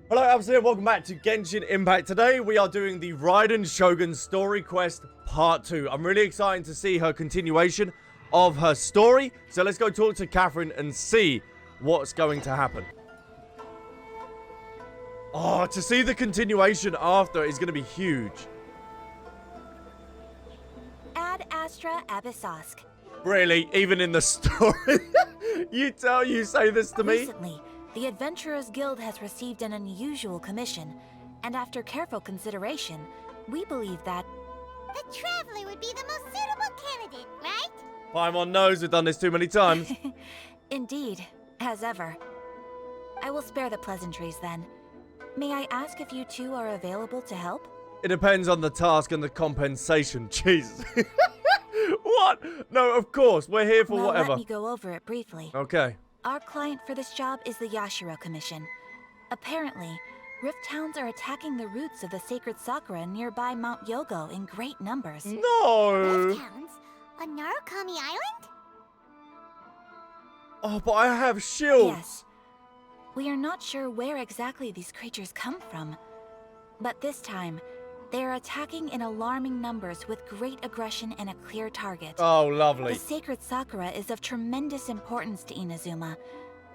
Hello, Albsterz Here. Welcome back to Genshin Impact. Today we are doing the Raiden Shogun Story Quest Part 2. I'm really excited to see her continuation of her story. So let's go talk to Catherine and see what's going to happen. Oh, to see the continuation after is going to be huge. Ad Astra Abyssosk. Really? Even in the story? You say this to me? Recently, the Adventurers Guild has received an unusual commission, and after careful consideration, we believe that the Traveler would be the most suitable candidate, right? Paimon knows we've done this too many times. Indeed, as ever. I will spare the pleasantries then. May I ask if you two are available to help? It depends on the task and the compensation. Jesus. What? No, of course. We're here for whatever. Let me go over it briefly. Okay. Our client for this job is the Yashiro Commission. Apparently, Rift Towns are attacking the roots of the sacred Sakura nearby Mount Yogo in great numbers. No! Rift Towns? On Narukami Island? Oh, but I have shields. Yes. We are not sure where exactly these creatures come from. But this time, they are attacking in alarming numbers with great aggression and a clear target. Oh, lovely. The sacred Sakura is of tremendous importance to Inazuma.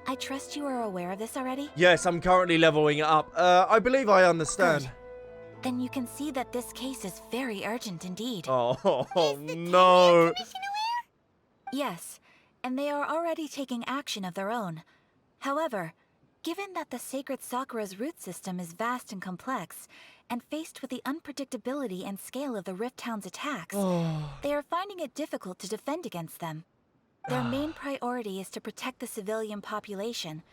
I trust you are aware of this already? Yes, I'm currently leveling it up. I believe I understand. Good. Then you can see that this case is very urgent indeed. Oh, Is the no. Commission aware? Yes, and they are already taking action of their own. However, given that the sacred Sakura's root system is vast and complex, and faced with the unpredictability and scale of the Rift Town's attacks, they are finding it difficult to defend against them. Their main priority is to protect the civilian population,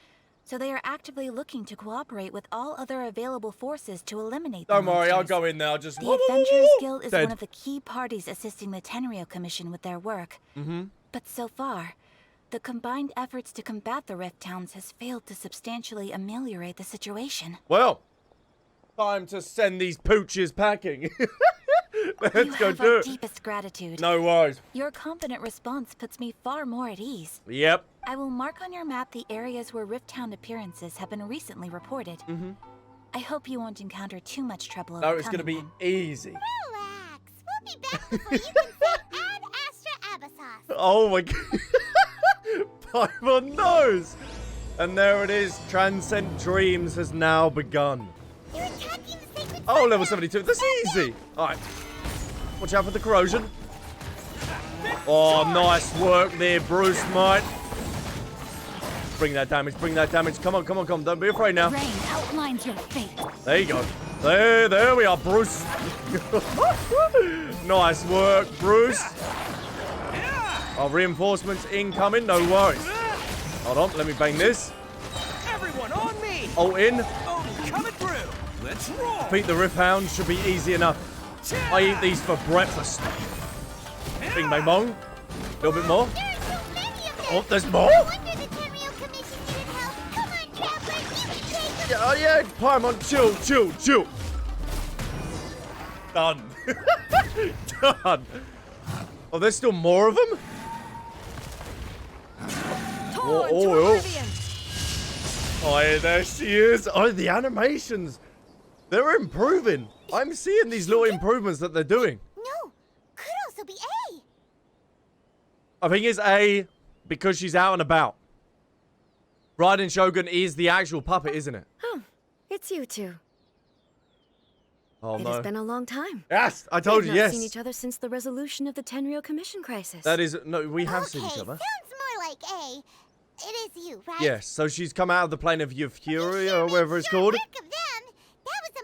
so they are actively looking to cooperate with all other available forces to eliminate the Don't worry, I'll monsters. go in now. Just The Adventurers Guild is Dead. one of the key parties assisting the Tenryou Commission with their work. But so far, the combined efforts to combat the Rift Towns has failed to substantially ameliorate the situation. Well, time to send these pooches packing. Let's You go have do our it. deepest gratitude. No worries. Your confident response puts me far more at ease. Yep. I will mark on your map the areas where Rift Town appearances have been recently reported. I hope you won't encounter too much trouble No, it's going to be overcoming easy. Relax. We'll be back before you can say Ad Astra Abyssosk. Oh my god. Paimon knows. And there it is. Transcend Dreams has now begun. You're attacking the sacred Oh, level 72. That's easy. All right. Watch out for the corrosion. Oh, nice work there, Bruce, mate. Bring that damage. Bring that damage. Come on, come on, come on. Don't be afraid now. Rain outlines your fate. There you go. There we are, Bruce. Nice work, Bruce. Oh, reinforcements incoming. No worries. Hold on. Let me bang this. Everyone on me! Ult in. Oh, coming through! Let's roll! Beat the Rift Hound should be easy enough. I eat these for breakfast. Bing bang bong. A little bit more. There are so many of them. Oh, there's more? No wonder the Tenryou Commission needed help. Come on, Traveler. You can take them. Yeah, oh yeah, Paimon, chill. Done. Done. Oh, there's still more of them? Oh, yeah, there she is. Oh, the animations. They're improving. I'm seeing these little improvements that they're doing. No. Could also be A. I think it's A because she's out and about. Raiden Shogun is the actual puppet, isn't it? Oh, it's you two. Oh, It no. has been a long time. Yes, I told you, We've not yes. seen each other since the resolution of the Tenryou Commission crisis. That is, no, we have Okay, seen each other. sounds more like A. It is you, right? Yes, so she's come out of the plane of You Fury sure or made whatever it's short called. work of them. That was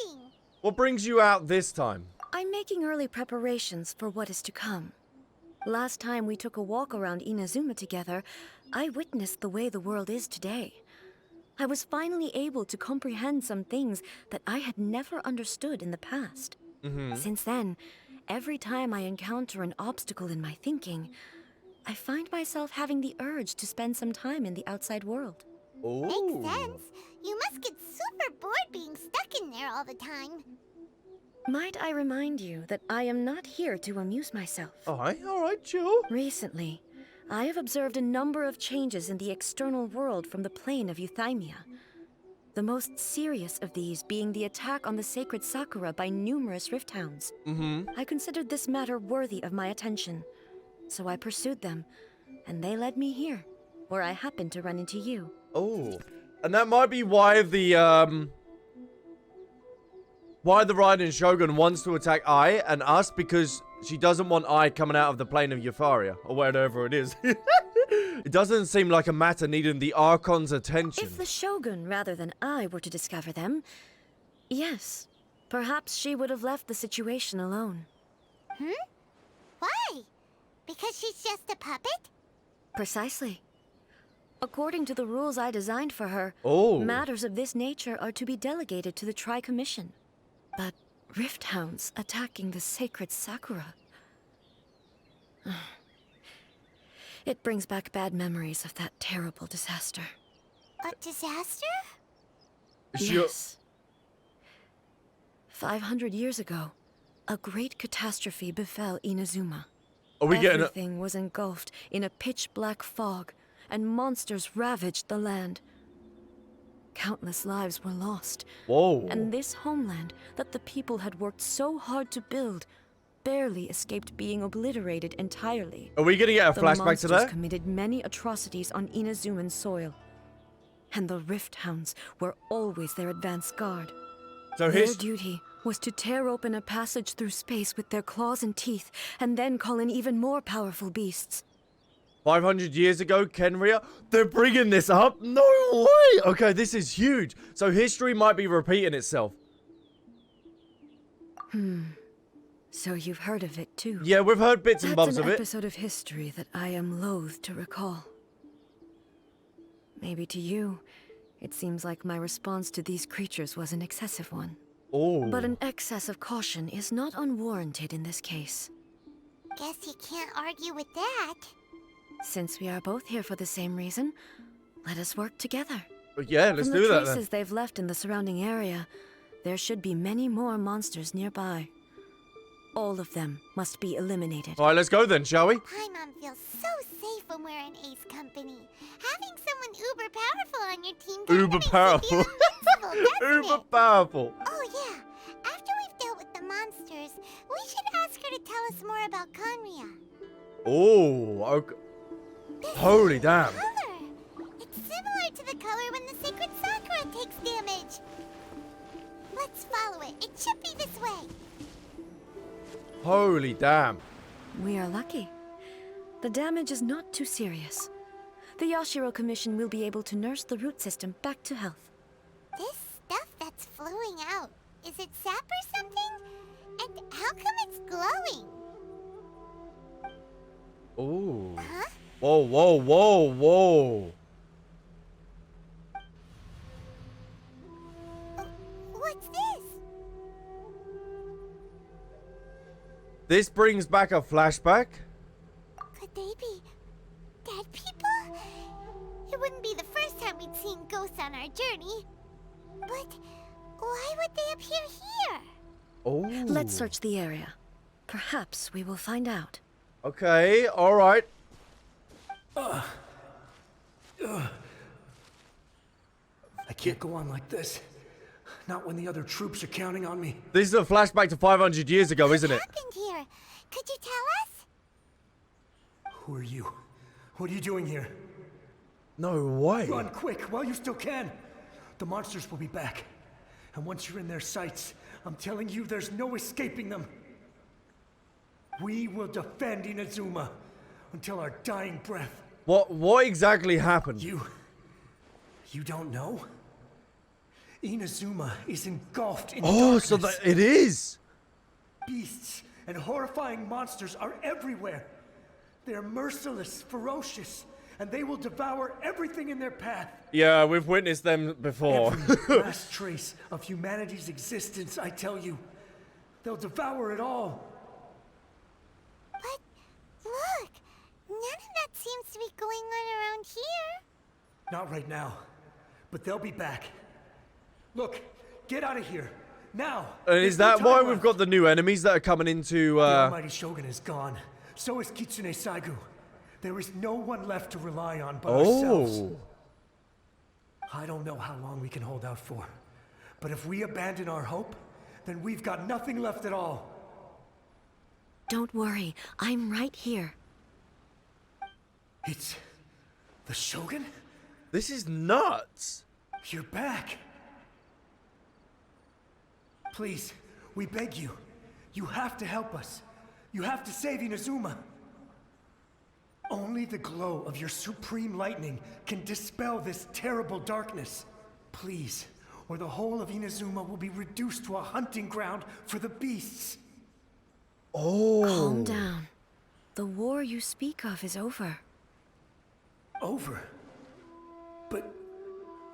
amazing. What brings you out this time? I'm making early preparations for what is to come. Last time we took a walk around Inazuma together, I witnessed the way the world is today. I was finally able to comprehend some things that I had never understood in the past. Since then, every time I encounter an obstacle in my thinking, I find myself having the urge to spend some time in the outside world. Makes sense. You must get super bored being stuck in there all the time. Might I remind you that I am not here to amuse myself. All right, chill. Recently, I have observed a number of changes in the external world from the plane of euthymia. The most serious of these being the attack on the sacred Sakura by numerous rift hounds. I considered this matter worthy of my attention, so I pursued them, and they led me here, where I happened to run into you. Oh, and that might be why the Raiden Shogun wants to attack Ai and us, because she doesn't want Ai coming out of the plane of Euphoria, or wherever it is. It doesn't seem like a matter needing the Archon's attention. If the Shogun, rather than I, were to discover them, yes, perhaps she would have left the situation alone. Why? Because she's just a puppet? Precisely. According to the rules I designed for her, matters of this nature are to be delegated to the Tri-Commission. But rift hounds attacking the sacred Sakura... It brings back bad memories of that terrible disaster. A disaster? Yes. 500 years ago, a great catastrophe befell Inazuma. Are we getting Everything was engulfed in a pitch-black fog, and monsters ravaged the land. Countless lives were lost. Whoa. And this homeland that the people had worked so hard to build barely escaped being obliterated entirely. Are we gonna get a flashback to The monsters that? committed many atrocities on Inazuman soil, and the rift hounds were always their advance guard. So Their his duty was to tear open a passage through space with their claws and teeth, and then call in even more powerful beasts. 500 years ago, Kenria, they're bringing this up? No way! Okay, this is huge. So history might be repeating itself. So you've heard of it too? Yeah, we've heard bits and bobs That's of an it. episode of history that I am loath to recall. Maybe to you, it seems like my response to these creatures was an excessive one. Oh. But an excess of caution is not unwarranted in this case. Guess you can't argue with that. Since we are both here for the same reason, let us work together. Yeah, let's From do the that traces then. they've left in the surrounding area, there should be many more monsters nearby. All of them must be eliminated. Alright, let's go then, shall we? Paimon feels so safe when we're in Ace company. Having someone uber powerful on your team Uber makes you powerful. feel invincible, doesn't Uber it? powerful. Oh yeah, after we've dealt with the monsters, we should ask her to tell us more about Conria. Oh, okay. Holy damn. Color. It's similar to the color when the sacred Sakura takes damage. Let's follow it. It should be this way. Holy damn. We are lucky. The damage is not too serious. The Yashiro Commission will be able to nurse the root system back to health. This stuff that's flowing out, is it sap or something? And how come it's glowing? Oh. Huh? Whoa, whoa, whoa, whoa. What's this? This brings back a flashback. Could they be dead people? It wouldn't be the first time we'd seen ghosts on our journey. But why would they appear here? Oh. Let's search the area. Perhaps we will find out. Okay, alright. I can't go on like this. Not when the other troops are counting on me. This is a flashback to 500 years ago, isn't it? What happened here? Could you tell us? Who are you? What are you doing here? No way. Run quick while you still can. The monsters will be back. And once you're in their sights, I'm telling you there's no escaping them. We will defend Inazuma until our dying breath. What exactly happened? You don't know? Inazuma is engulfed in darkness. So that it is. Beasts and horrifying monsters are everywhere. They're merciless, ferocious, and they will devour everything in their path. Yeah, we've witnessed them before. Every last trace of humanity's existence, I tell you. They'll devour it all. But look, none of that seems to be going on around here. Not right now, but they'll be back. Look, get out of here, now. And There's is no that time why left. we've got the new enemies that are coming into, The Almighty Shogun is gone. So is Kitsune Saigu. There is no one left to rely on but ourselves. Oh. I don't know how long we can hold out for. But if we abandon our hope, then we've got nothing left at all. Don't worry, I'm right here. It's... the Shogun? This is nuts. You're back. Please, we beg you. You have to help us. You have to save Inazuma. Only the glow of your supreme lightning can dispel this terrible darkness. Please, or the whole of Inazuma will be reduced to a hunting ground for the beasts. Oh. Calm down. The war you speak of is over. Over? But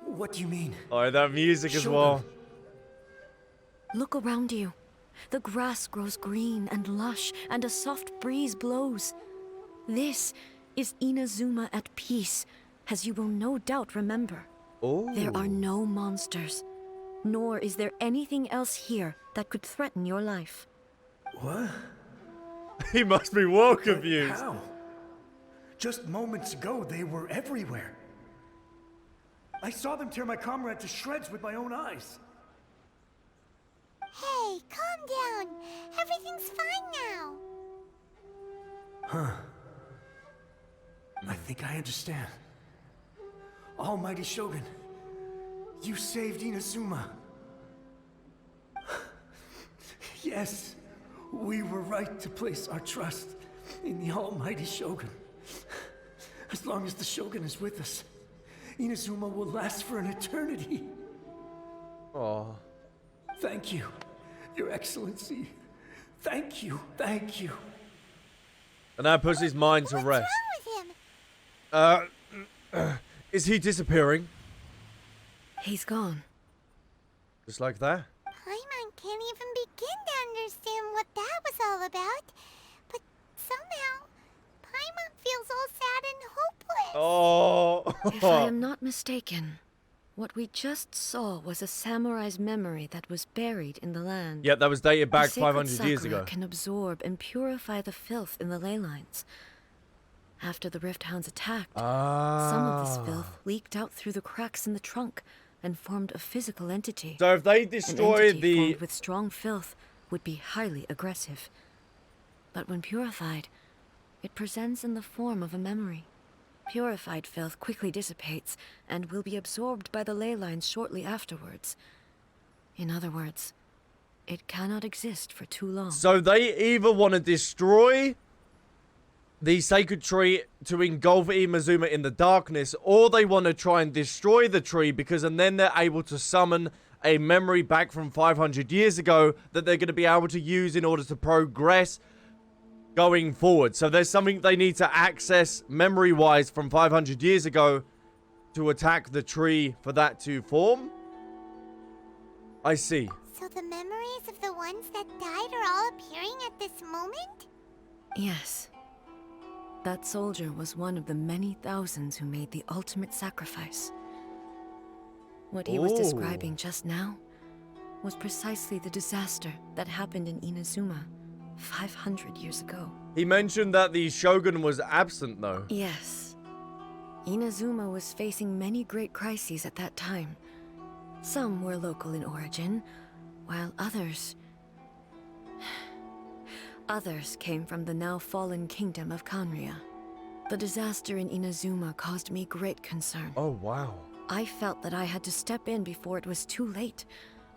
what do you mean? Oh, that music as Shogun. well. Look around you. The grass grows green and lush, and a soft breeze blows. This is Inazuma at peace, as you will no doubt remember. Oh. There are no monsters, nor is there anything else here that could threaten your life. What? He must be well confused. How? Just moments ago, they were everywhere. I saw them tear my comrade to shreds with my own eyes. Hey, calm down. Everything's fine now. Huh. I think I understand. Almighty Shogun, you saved Inazuma. Yes, we were right to place our trust in the Almighty Shogun. As long as the Shogun is with us, Inazuma will last for an eternity. Oh. Thank you, Your Excellency. Thank you, thank you. And that puts his mind to What's rest. wrong with him? Is he disappearing? He's gone. Just like that? Paimon can't even begin to understand what that was all about. But somehow, Paimon feels all sad and hopeless. Oh. If I am not mistaken, what we just saw was a samurai's memory that was buried in the land. Yep, that was dated back The sacred 500 years sakura ago. can absorb and purify the filth in the ley lines. After the Rift Hounds attacked, some of this filth leaked out through the cracks in the trunk and formed a physical entity. So if they An destroyed entity the... formed with strong filth would be highly aggressive. But when purified, it presents in the form of a memory. Purified filth quickly dissipates and will be absorbed by the ley lines shortly afterwards. In other words, it cannot exist for too long. So they either want to destroy the sacred tree to engulf Inazuma in the darkness, or they want to try and destroy the tree because and then they're able to summon a memory back from 500 years ago that they're going to be able to use in order to progress going forward. So there's something they need to access memory-wise from 500 years ago to attack the tree for that to form. I see. So the memories of the ones that died are all appearing at this moment? Yes. That soldier was one of the many thousands who made the ultimate sacrifice. What he was describing just now was precisely the disaster that happened in Inazuma 500 years ago. He mentioned that the Shogun was absent, though. Yes. Inazuma was facing many great crises at that time. Some were local in origin, while others came from the now fallen kingdom of Kanria. The disaster in Inazuma caused me great concern. Oh, wow. I felt that I had to step in before it was too late.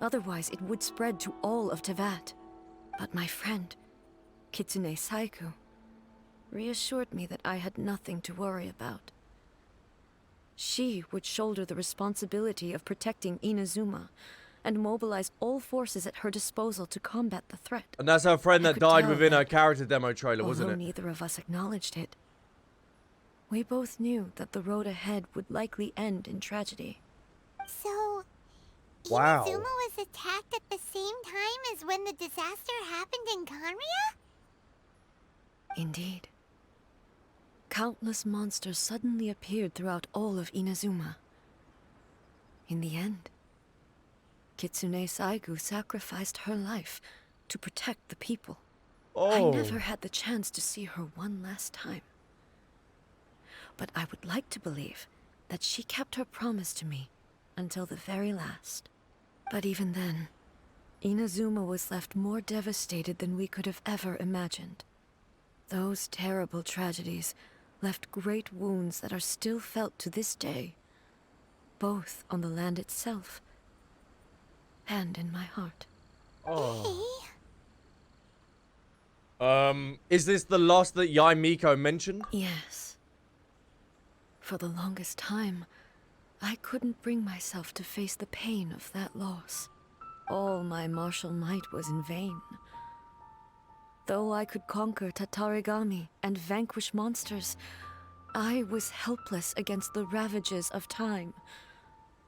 Otherwise, it would spread to all of Tevat. But my friend, Kitsune Saiku, reassured me that I had nothing to worry about. She would shoulder the responsibility of protecting Inazuma and mobilize all forces at her disposal to combat the threat. And that's her friend I that could died tell within that her character demo trailer, wasn't although it? neither of us acknowledged it, we both knew that the road ahead would likely end in tragedy. So, Wow. Inazuma was attacked at the same time as when the disaster happened in Kanria? Indeed. Countless monsters suddenly appeared throughout all of Inazuma. In the end, Kitsune Saigu sacrificed her life to protect the people. Oh. I never had the chance to see her one last time. But I would like to believe that she kept her promise to me until the very last. But even then, Inazuma was left more devastated than we could have ever imagined. Those terrible tragedies left great wounds that are still felt to this day, both on the land itself and in my heart. Oh. Is this the loss that Yae Miko mentioned? Yes. For the longest time, I couldn't bring myself to face the pain of that loss. All my martial might was in vain. Though I could conquer Tatarigami and vanquish monsters, I was helpless against the ravages of time,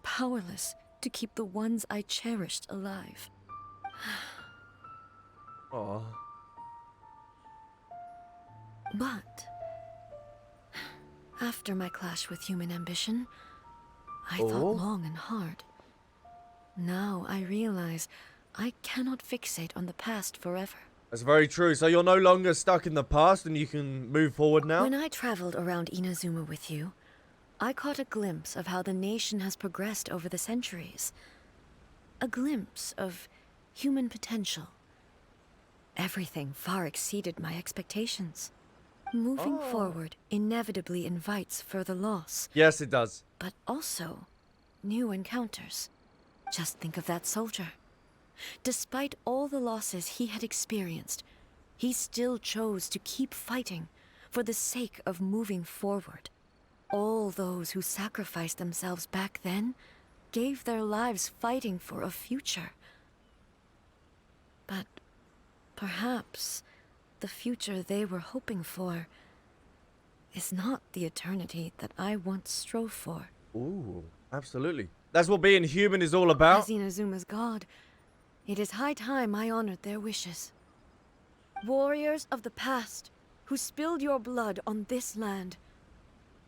powerless to keep the ones I cherished alive. Oh. But after my clash with human ambition, I thought long and hard. Now I realize I cannot fixate on the past forever. That's very true. So you're no longer stuck in the past and you can move forward now? When I traveled around Inazuma with you, I caught a glimpse of how the nation has progressed over the centuries. A glimpse of human potential. Everything far exceeded my expectations. Moving forward inevitably invites further loss. Yes, it does. But also new encounters. Just think of that soldier. Despite all the losses he had experienced, he still chose to keep fighting for the sake of moving forward. All those who sacrificed themselves back then gave their lives fighting for a future. But perhaps the future they were hoping for is not the eternity that I once strove for. Ooh, absolutely. That's what being human is all about. As Inazuma's god, it is high time I honored their wishes. Warriors of the past, who spilled your blood on this land,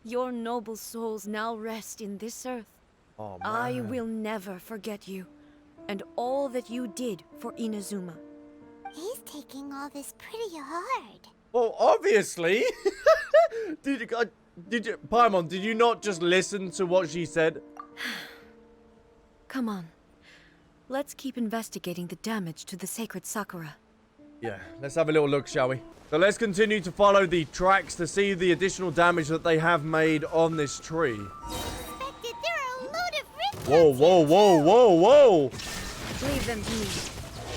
your noble souls now rest in this earth. Oh, man. I will never forget you, and all that you did for Inazuma. He's taking all this pretty hard. Well, obviously. Did you, Paimon, did you not just listen to what she said? Come on. Let's keep investigating the damage to the sacred Sakura. Yeah, let's have a little look, shall we? So let's continue to follow the tracks to see the additional damage that they have made on this tree. Expected there are a load of rift Whoa, whoa, whoa, whoa, whoa! Leave them to me.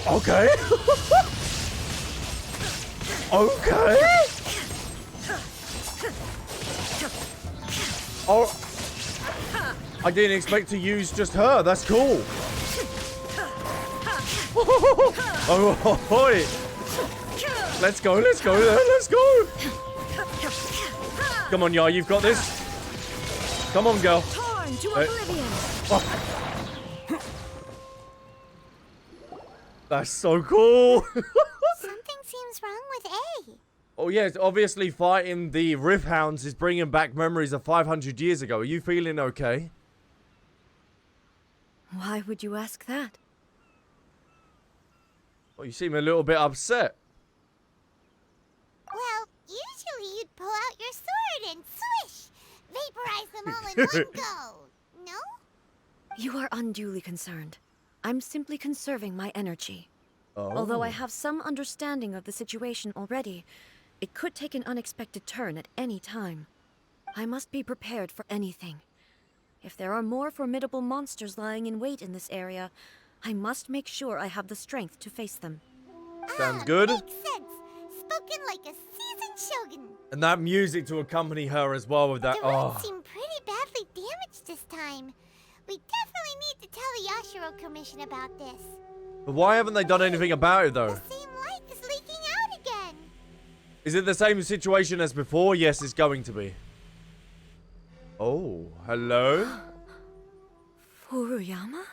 Okay. Okay. Oh, I didn't expect to use just her. That's cool. Oh, boy. Let's go, let's go, let's go. Come on, Yae, you've got this. Come on, girl. Torn to oblivion. That's so cool. Something seems wrong with A. Oh, yes, obviously fighting the Rift Hounds is bringing back memories of 500 years ago. Are you feeling okay? Why would you ask that? Well, you seem a little bit upset. Well, usually you'd pull out your sword and swish! Vaporize them all in one go! No? You are unduly concerned. I'm simply conserving my energy. Oh. Although I have some understanding of the situation already, it could take an unexpected turn at any time. I must be prepared for anything. If there are more formidable monsters lying in wait in this area, I must make sure I have the strength to face them. Sounds good. Makes sense. Spoken like a seasoned shogun. And that music to accompany her as well with that. The roots seem pretty badly damaged this time. We definitely need to tell the Yashiro Commission about this. But why haven't they done anything about it, though? The same light is leaking out again. Is it the same situation as before? Yes, it's going to be. Oh, hello? Furuyama?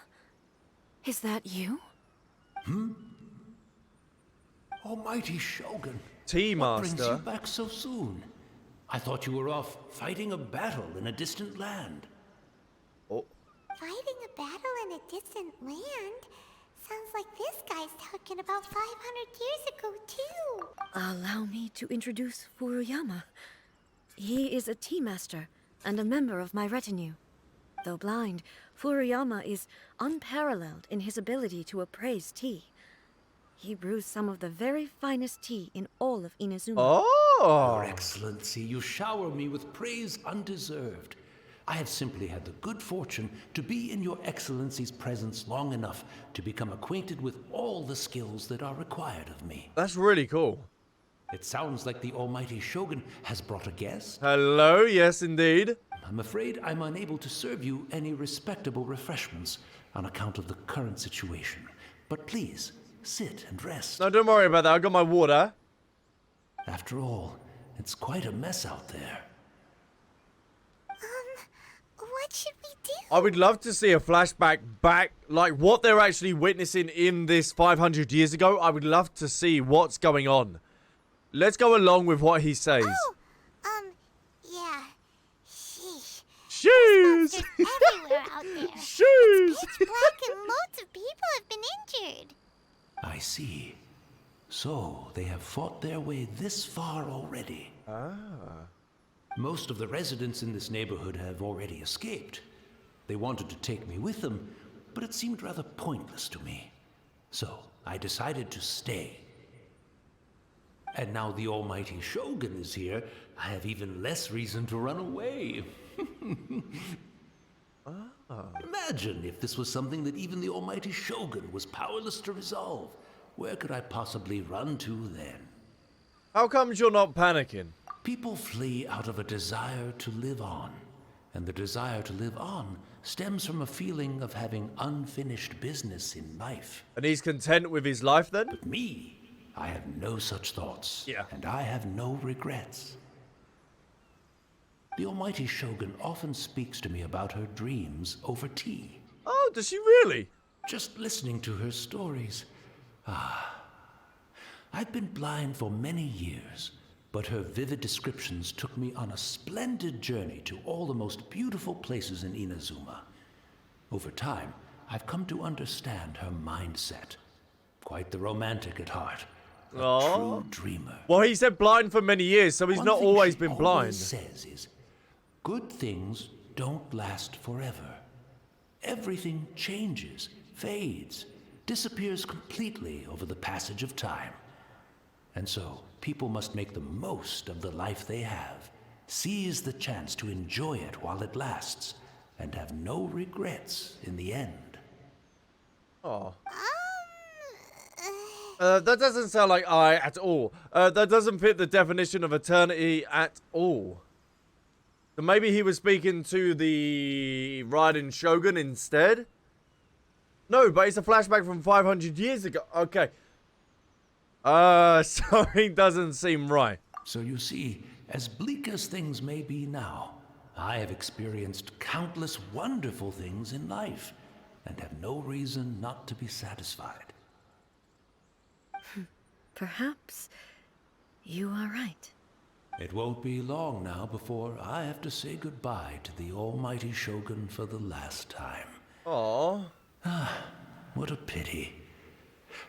Is that you? Almighty Shogun. Tea What brings Master. you back so soon? I thought you were off fighting a battle in a distant land. Oh, Fighting a battle in a distant land? Sounds like this guy's talking about 500 years ago, too. Allow me to introduce Furuyama. He is a tea master and a member of my retinue. Though blind, Furuyama is unparalleled in his ability to appraise tea. He brews some of the very finest tea in all of Inazuma. Oh. Your Excellency, you shower me with praise undeserved. I have simply had the good fortune to be in your Excellency's presence long enough to become acquainted with all the skills that are required of me. That's really cool. It sounds like the Almighty Shogun has brought a guest. Hello, yes indeed. I'm afraid I'm unable to serve you any respectable refreshments on account of the current situation. But please, sit and rest. No, don't worry about that. I got my water. After all, it's quite a mess out there. What should we do? I would love to see a flashback back, like what they're actually witnessing in this 500 years ago. I would love to see what's going on. Let's go along with what he says. Yeah. Sheesh. Jeez. There's everywhere out there. Jeez. It's pitch black and loads of people have been injured. I see. So, they have fought their way this far already. Most of the residents in this neighborhood have already escaped. They wanted to take me with them, but it seemed rather pointless to me. So, I decided to stay. And now the Almighty Shogun is here, I have even less reason to run away. Imagine if this was something that even the Almighty Shogun was powerless to resolve. Where could I possibly run to then? How comes you're not panicking? People flee out of a desire to live on. And the desire to live on stems from a feeling of having unfinished business in life. And he's content with his life then? But me, I have no such thoughts. Yeah. And I have no regrets. The Almighty Shogun often speaks to me about her dreams over tea. Oh, does she really? Just listening to her stories. I've been blind for many years, but her vivid descriptions took me on a splendid journey to all the most beautiful places in Inazuma. Over time, I've come to understand her mindset. Quite the romantic at heart. A true dreamer. Well, he said blind for many years, so he's One not thing always she been always blind. says is, good things don't last forever. Everything changes, fades, disappears completely over the passage of time. And so, people must make the most of the life they have, seize the chance to enjoy it while it lasts, and have no regrets in the end. Oh. That doesn't sound like I at all. That doesn't fit the definition of eternity at all. So maybe he was speaking to the Raiden Shogun instead? No, but it's a flashback from 500 years ago. Okay. Something doesn't seem right. So you see, as bleak as things may be now, I have experienced countless wonderful things in life, and have no reason not to be satisfied. Perhaps you are right. It won't be long now before I have to say goodbye to the Almighty Shogun for the last time. Aww. What a pity.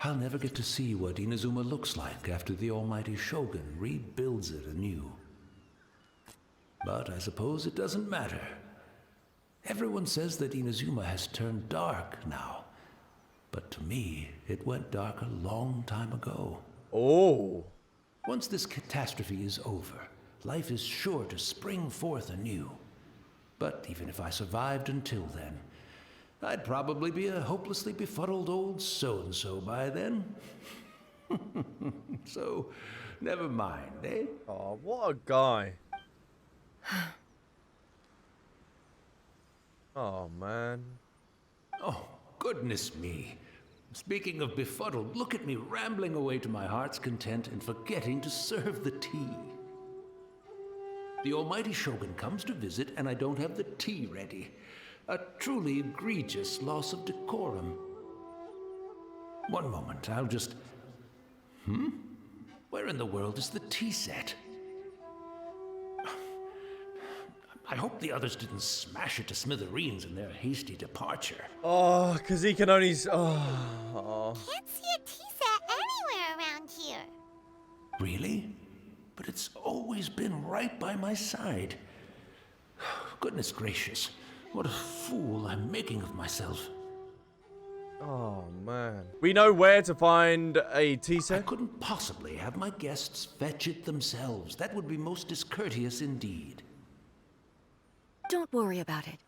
I'll never get to see what Inazuma looks like after the Almighty Shogun rebuilds it anew. But I suppose it doesn't matter. Everyone says that Inazuma has turned dark now. But to me, it went dark a long time ago. Oh. Once this catastrophe is over, life is sure to spring forth anew. But even if I survived until then, I'd probably be a hopelessly befuddled old so-and-so by then. So, never mind, eh? Oh, what a guy. Oh, man. Oh, goodness me. Speaking of befuddled, look at me rambling away to my heart's content and forgetting to serve the tea. The Almighty Shogun comes to visit and I don't have the tea ready. A truly egregious loss of decorum. One moment, I'll just... Where in the world is the tea set? I hope the others didn't smash it to smithereens in their hasty departure. Oh, because he can only... Oh. Can't see a tea set anywhere around here. Really? But it's always been right by my side. Goodness gracious. What a fool I'm making of myself. Oh, man. We know where to find a tea I set. couldn't possibly have my guests fetch it themselves. That would be most discourteous indeed. Don't worry about it.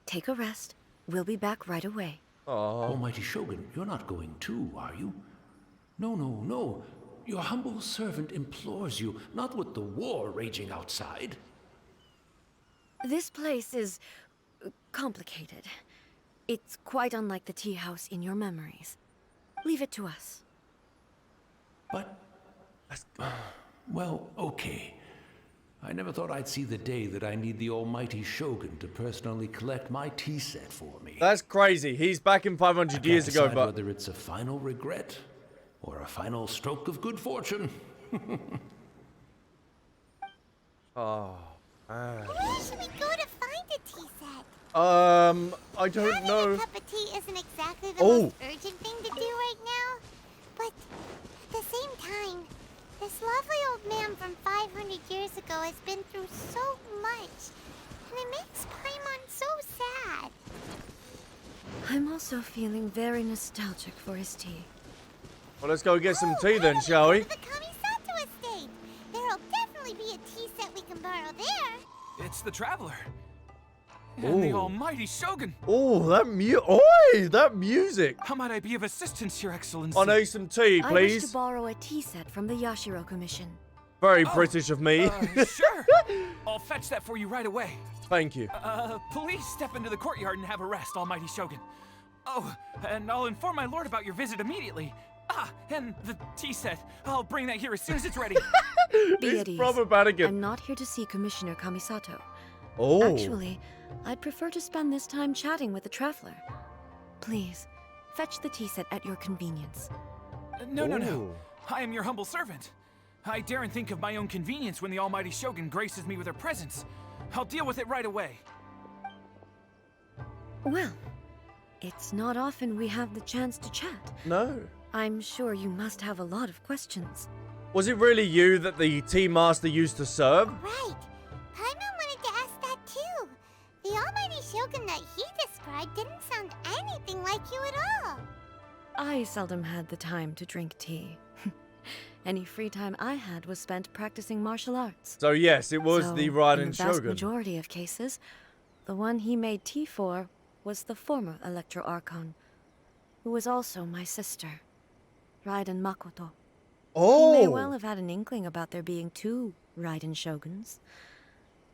Take a rest. We'll be back right away. Almighty Shogun, you're not going too, are you? No, no, no. Your humble servant implores you, not with the war raging outside. This place is complicated. It's quite unlike the tea house in your memories. Leave it to us. But... well, okay. I never thought I'd see the day that I need the almighty Shogun to personally collect my tea set for me. That's crazy. He's back in 500 years ago, but... whether it's a final regret or a final stroke of good fortune. Oh, man. Where should we go to find a tea set? I don't Having know. a cup of tea isn't exactly the Oh. most urgent thing to do right now. But at the same time, this lovely old man from 500 years ago has been through so much. And it makes Paimon so sad. I'm also feeling very nostalgic for his tea. Well, let's go get some Oh, tea then, why shall don't we? go to the Kamisato estate? There'll definitely be a tea set we can borrow there. It's the Traveler. And the Ooh. almighty Shogun. Oh, that music. How might I be of assistance, Your Excellency? I need some tea, I wish to please. borrow a tea set from the Yashiro Commission. Very British of me. Sure. I'll fetch that for you right away. Thank you. Please step into the courtyard and have a rest, almighty Shogun. Oh, and I'll inform my lord about your visit immediately. Ah, and the tea set. I'll bring that here as soon as it's ready. Be He's at ease. proper bad again. I'm not here to see Commissioner Kamisato. Oh. Actually, I'd prefer to spend this time chatting with the Traveler. Please, fetch the tea set at your convenience. No. Ooh. I am your humble servant. I daren't think of my own convenience when the almighty Shogun graces me with her presence. I'll deal with it right away. Well, it's not often we have the chance to chat. No. I'm sure you must have a lot of questions. Was it really you that the tea master used to serve? Right. Paimon wanted to ask that too. The almighty Shogun that he described didn't sound anything like you at all. I seldom had the time to drink tea. Any free time I had was spent practicing martial arts. So yes, it was So, the in Raiden the vast Shogun. majority of cases, the one he made tea for was the former Electro Archon, who was also my sister, Raiden Makoto. Oh. He may well have had an inkling about there being two Raiden Shoguns,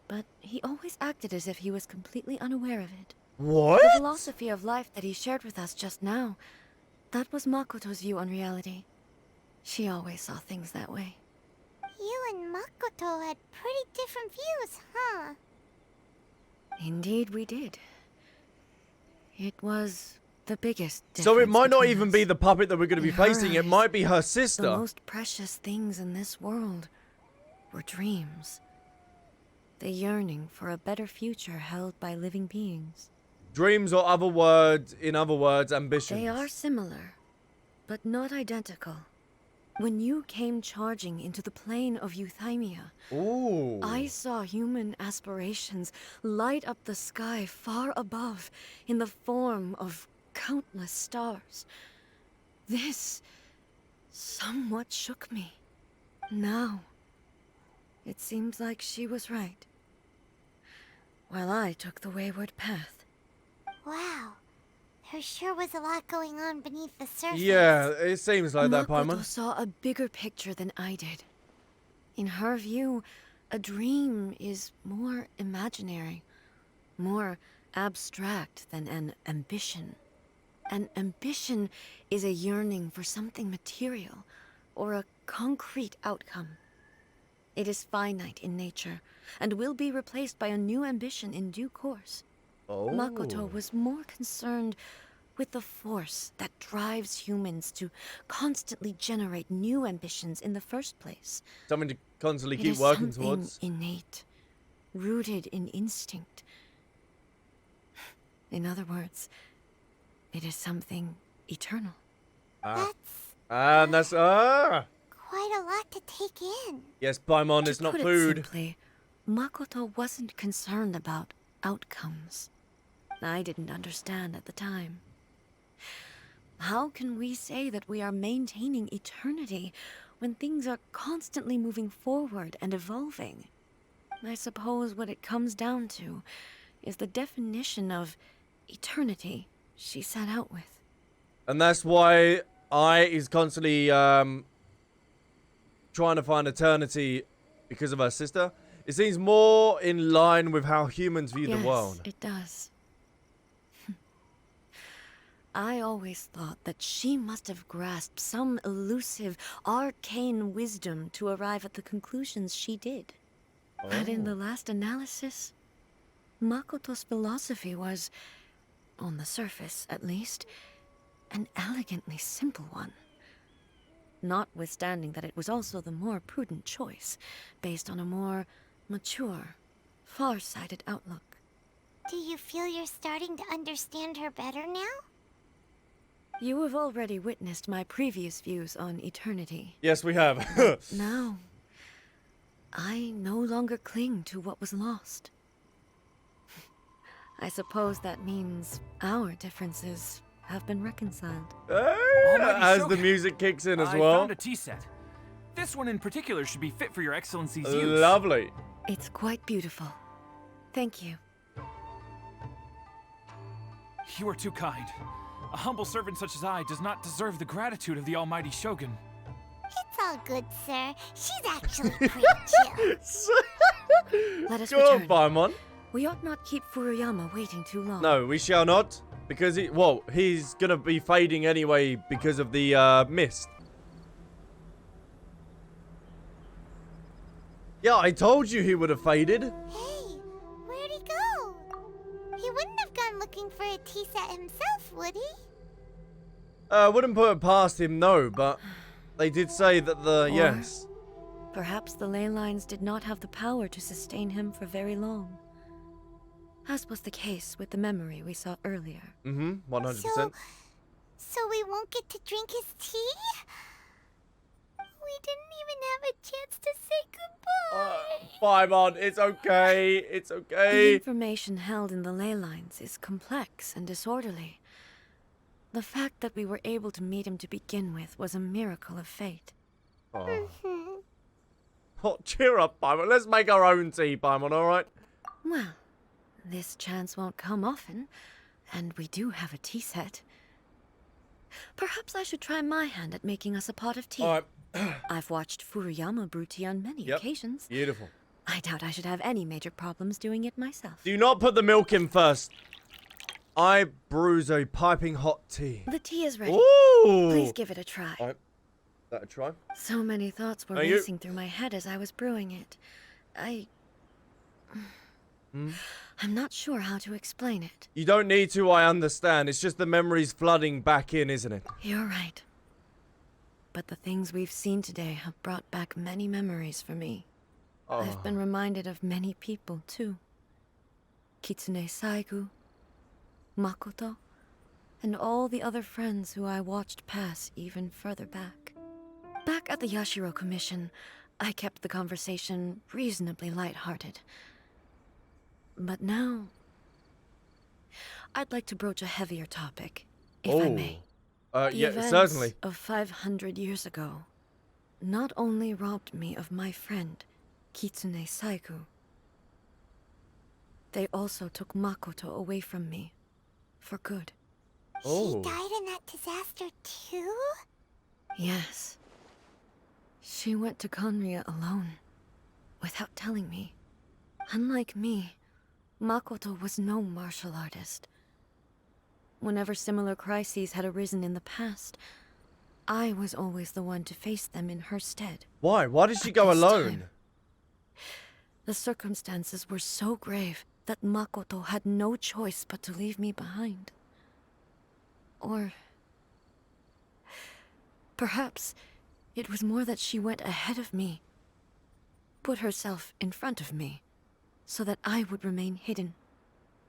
but he always acted as if he was completely unaware of it. What? The philosophy of life that he shared with us just now, that was Makoto's view on reality. She always saw things that way. You and Makoto had pretty different views, huh? Indeed we did. It was the biggest difference So it might not between even us. be the puppet that we're going to be In her facing. It eyes, might be her The sister. most precious things in this world were dreams. The yearning for a better future held by living beings. Dreams or other words, in other words, ambitions. They are similar, but not identical. When you came charging into the plane of Euthymia, Ooh. I saw human aspirations light up the sky far above in the form of countless stars. This somewhat shook me. Now, it seems like she was right, while I took the wayward path. Wow. There sure was a lot going on beneath the surface. Yeah, it seems like that, Makoto Paimon. saw a bigger picture than I did. In her view, a dream is more imaginary, more abstract than an ambition. An ambition is a yearning for something material, or a concrete outcome. It is finite in nature, and will be replaced by a new ambition in due course. Oh. Makoto was more concerned with the force that drives humans to constantly generate new ambitions in the first place. Something to constantly It keep is working something towards. innate, rooted in instinct. In other words, it is something eternal. That's And that's quite a lot to take in. yes, Paimon, To it's not put it food. simply, Makoto wasn't concerned about outcomes. I didn't understand at the time. How can we say that we are maintaining eternity when things are constantly moving forward and evolving? I suppose what it comes down to is the definition of eternity she set out with. And that's why I is constantly trying to find eternity because of her sister. It seems more in line with how humans view the world. Yes, it does. I always thought that she must have grasped some elusive, arcane wisdom to arrive at the conclusions she did. But in the last analysis, Makoto's philosophy was, on the surface at least, an elegantly simple one. Notwithstanding that it was also the more prudent choice, based on a more mature, far-sighted outlook. Do you feel you're starting to understand her better now? You have already witnessed my previous views on eternity. Yes, we have. Now, I no longer cling to what was lost. I suppose that means our differences have been reconciled. As the music kicks in as well. I found a tea set. This one in particular should be fit for your excellency's use. Lovely. It's quite beautiful. Thank you. You are too kind. A humble servant such as I does not deserve the gratitude of the almighty Shogun. It's all good, sir. She's actually pretty chill. Let us Go on, return. Paimon. We ought not keep Furuyama waiting too long. No, we shall not. Because, he's going to be fading anyway because of the mist. Yeah, I told you he would have faded. Hey, where'd he go? He wouldn't have gone looking for a tea set himself, would he? Wouldn't put it past him, no, but they did say that yes. Perhaps the ley lines did not have the power to sustain him for very long. As was the case with the memory we saw earlier. 100%. So we won't get to drink his tea? We didn't even have a chance to say goodbye. Paimon, it's okay. It's The okay. information held in the ley lines is complex and disorderly. The fact that we were able to meet him to begin with was a miracle of fate. Oh, cheer up, Paimon. Let's make our own tea, Paimon, alright? Well, this chance won't come often, and we do have a tea set. Perhaps I should try my hand at making us a pot of tea. Alright. I've watched Furuyama brew tea on many Yep. occasions. Beautiful. I doubt I should have any major problems doing it myself. Do not put the milk in first. I brews a piping hot tea. The tea is ready. Ooh! Please give it a try. Alright. That a try? So many thoughts were Are you- racing through my head as I was brewing it. I'm not sure how to explain it. You don't need to, I understand. It's just the memories flooding back in, isn't it? You're right. But the things we've seen today have brought back many memories for me. Oh. I've been reminded of many people, too. Kitsune Saigu, Makoto, and all the other friends who I watched pass even further back. Back at the Yashiro Commission, I kept the conversation reasonably lighthearted. But now, I'd like to broach a heavier topic, if I may. The Yeah, events certainly. of 500 years ago not only robbed me of my friend, Kitsune Saigu, they also took Makoto away from me, for good. Oh. She died in that disaster too? Yes. She went to Conria alone, without telling me. Unlike me, Makoto was no martial artist. Whenever similar crises had arisen in the past, I was always the one to face them in her stead. Why? Why did she At go this alone? time, the circumstances were so grave that Makoto had no choice but to leave me behind. Or perhaps it was more that she went ahead of me, put herself in front of me, so that I would remain hidden.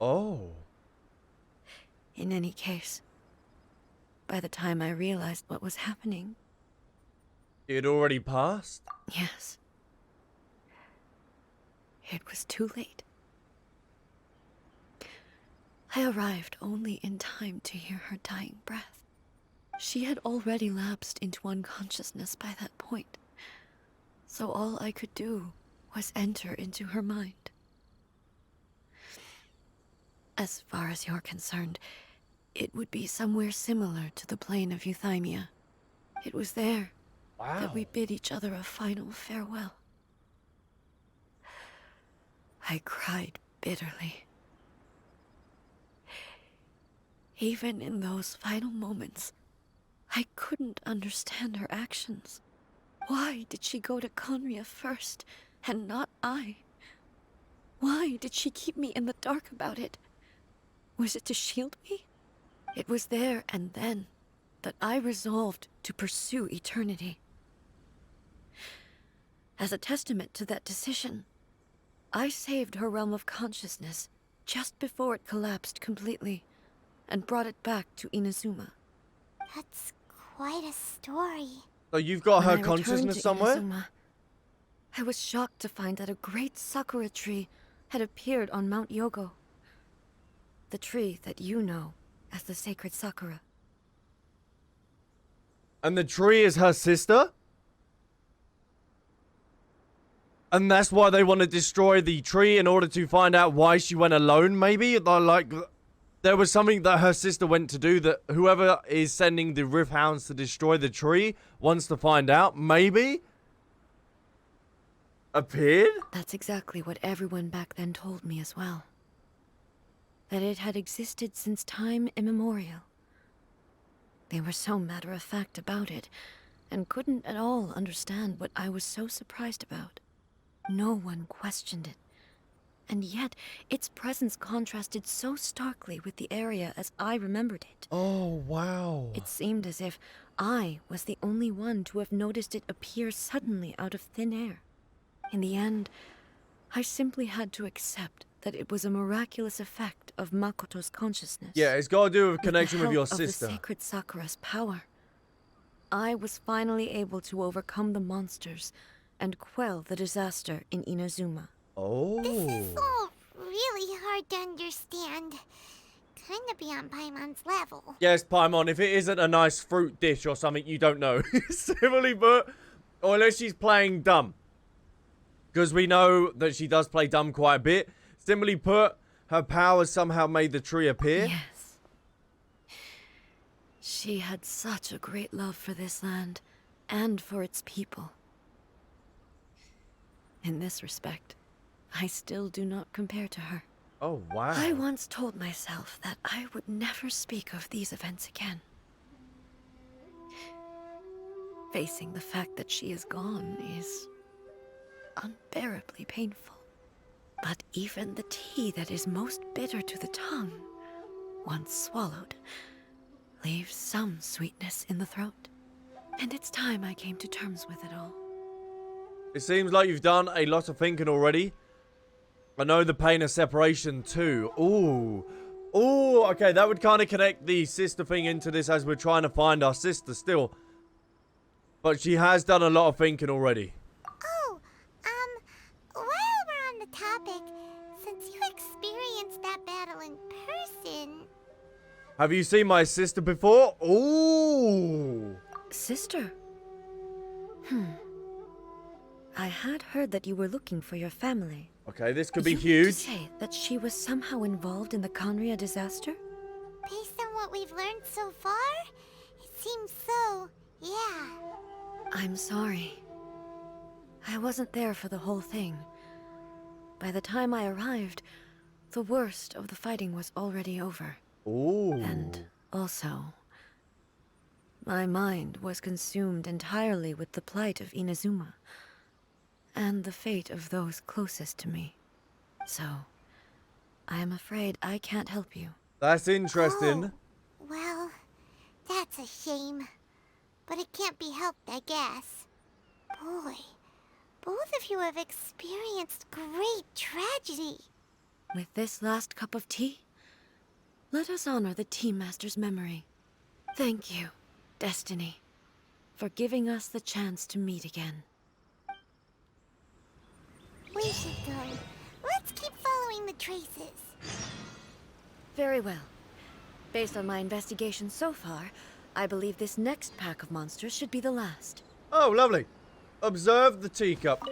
Oh. In any case, by the time I realized what was happening, It had already passed? yes, it was too late. I arrived only in time to hear her dying breath. She had already lapsed into unconsciousness by that point, so all I could do was enter into her mind. As far as you're concerned, it would be somewhere similar to the plane of Euthymia. It was there that we bid each other a final farewell. I cried bitterly. Even in those final moments, I couldn't understand her actions. Why did she go to Conria first, and not I? Why did she keep me in the dark about it? Was it to shield me? It was there and then that I resolved to pursue eternity. As a testament to that decision, I saved her realm of consciousness just before it collapsed completely, and brought it back to Inazuma. That's quite a story. So you've got her When I returned consciousness to somewhere? Inazuma, I was shocked to find that a great sakura tree had appeared on Mount Yogo. The tree that you know as the sacred sakura. And the tree is her sister? And that's why they want to destroy the tree in order to find out why she went alone, maybe? Like, there was something that her sister went to do that whoever is sending the Rift Hounds to destroy the tree wants to find out, maybe? Appeared? That's exactly what everyone back then told me as well. That it had existed since time immemorial. They were so matter-of-fact about it, and couldn't at all understand what I was so surprised about. No one questioned it. And yet, its presence contrasted so starkly with the area as I remembered it. Oh, wow. It seemed as if I was the only one to have noticed it appear suddenly out of thin air. In the end, I simply had to accept that it was a miraculous effect of Makoto's consciousness. Yeah, it's got to do with connection with your With the help sister. of the sacred Sakura's power, I was finally able to overcome the monsters and quell the disaster in Inazuma. Oh. This is all really hard to understand. Kinda beyond Paimon's level. Yes, Paimon, if it isn't a nice fruit dish or something, you don't know. Simply put, or unless she's playing dumb. Because we know that she does play dumb quite a bit. Simply put, her powers somehow made the tree appear. Yes. She had such a great love for this land, and for its people. In this respect, I still do not compare to her. Oh, wow. I once told myself that I would never speak of these events again. Facing the fact that she is gone is unbearably painful. But even the tea that is most bitter to the tongue, once swallowed, leaves some sweetness in the throat. And it's time I came to terms with it all. It seems like you've done a lot of thinking already. I know the pain of separation too. Ooh. Ooh, okay, that would kind of connect the sister thing into this as we're trying to find our sister still. But she has done a lot of thinking already. Oh, while we're on the topic, since you experienced that battle in person... Have you seen my sister before? Ooh. Sister? I had heard that you were looking for your family. Okay, this could be You mean huge. to say that she was somehow involved in the Conria disaster? Based on what we've learned so far, it seems so, yeah. I'm sorry. I wasn't there for the whole thing. By the time I arrived, the worst of the fighting was already over. Ooh. And also, my mind was consumed entirely with the plight of Inazuma, and the fate of those closest to me. So, I am afraid I can't help you. That's interesting. Oh, well, that's a shame. But it can't be helped, I guess. Boy, both of you have experienced great tragedy. With this last cup of tea, let us honor the Tea Master's memory. Thank you, Destiny, for giving us the chance to meet again. We should go. Let's keep following the traces. Very well. Based on my investigation so far, I believe this next pack of monsters should be the last. Oh, lovely. Observe the teacup.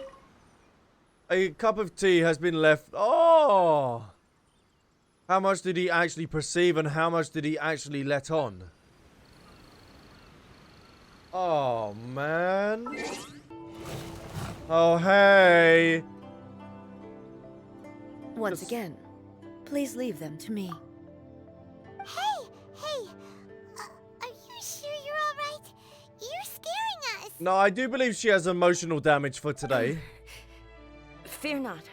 A cup of tea has been left. Oh! How much did he actually perceive and how much did he actually let on? Oh, man. Oh, hey. Once again, please leave them to me. Hey, are you sure you're all right? You're scaring us. No, I do believe she has emotional damage for today. Fear not.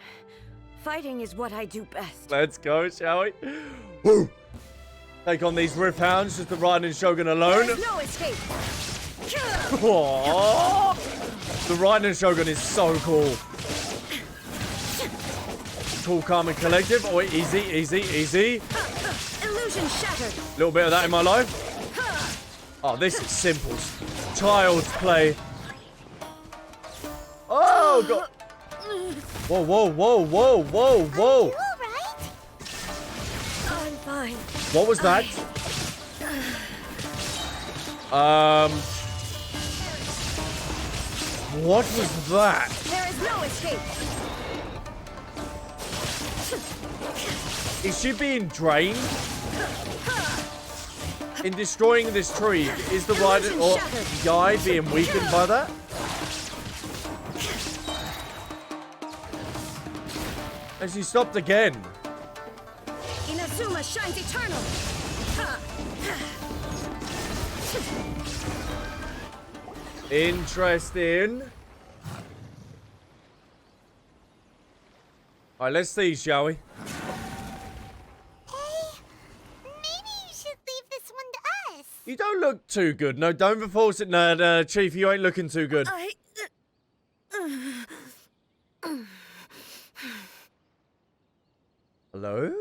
Fighting is what I do best. Let's go, shall we? Woo! Take on these Rift Hounds, just the Raiden Shogun alone. There's no escape. Aww. The Raiden Shogun is so cool. Cool, calm, and collective. Oh, easy, easy, easy. Illusion shattered. A little bit of that in my life. Oh, this is simple. Child's play. Oh, God. Whoa, whoa, whoa, whoa, whoa, whoa. You all right? I'm fine. What was that? What was that? There is no escape. Is she being drained? In destroying this tree, is the rider or Yae being weakened by that? And she stopped again. Inazuma shines eternal. Interesting. Alright, let's see, shall we? Hey, maybe you should leave this one to us. You don't look too good. No, don't force it. No, no, Chief, you ain't looking too good. Hello?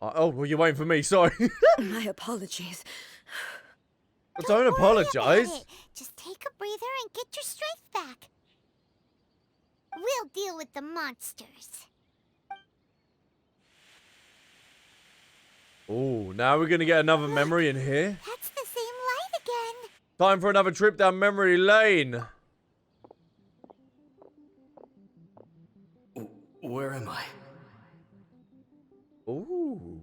Oh, well, you're waiting for me. Sorry. My apologies. Don't Worry about apologize. it. Just take a breather and get your strength back. We'll deal with the monsters. Oh, now we're going to get another memory in here. That's the same light again. Time for another trip down memory lane. Where am I? Ooh.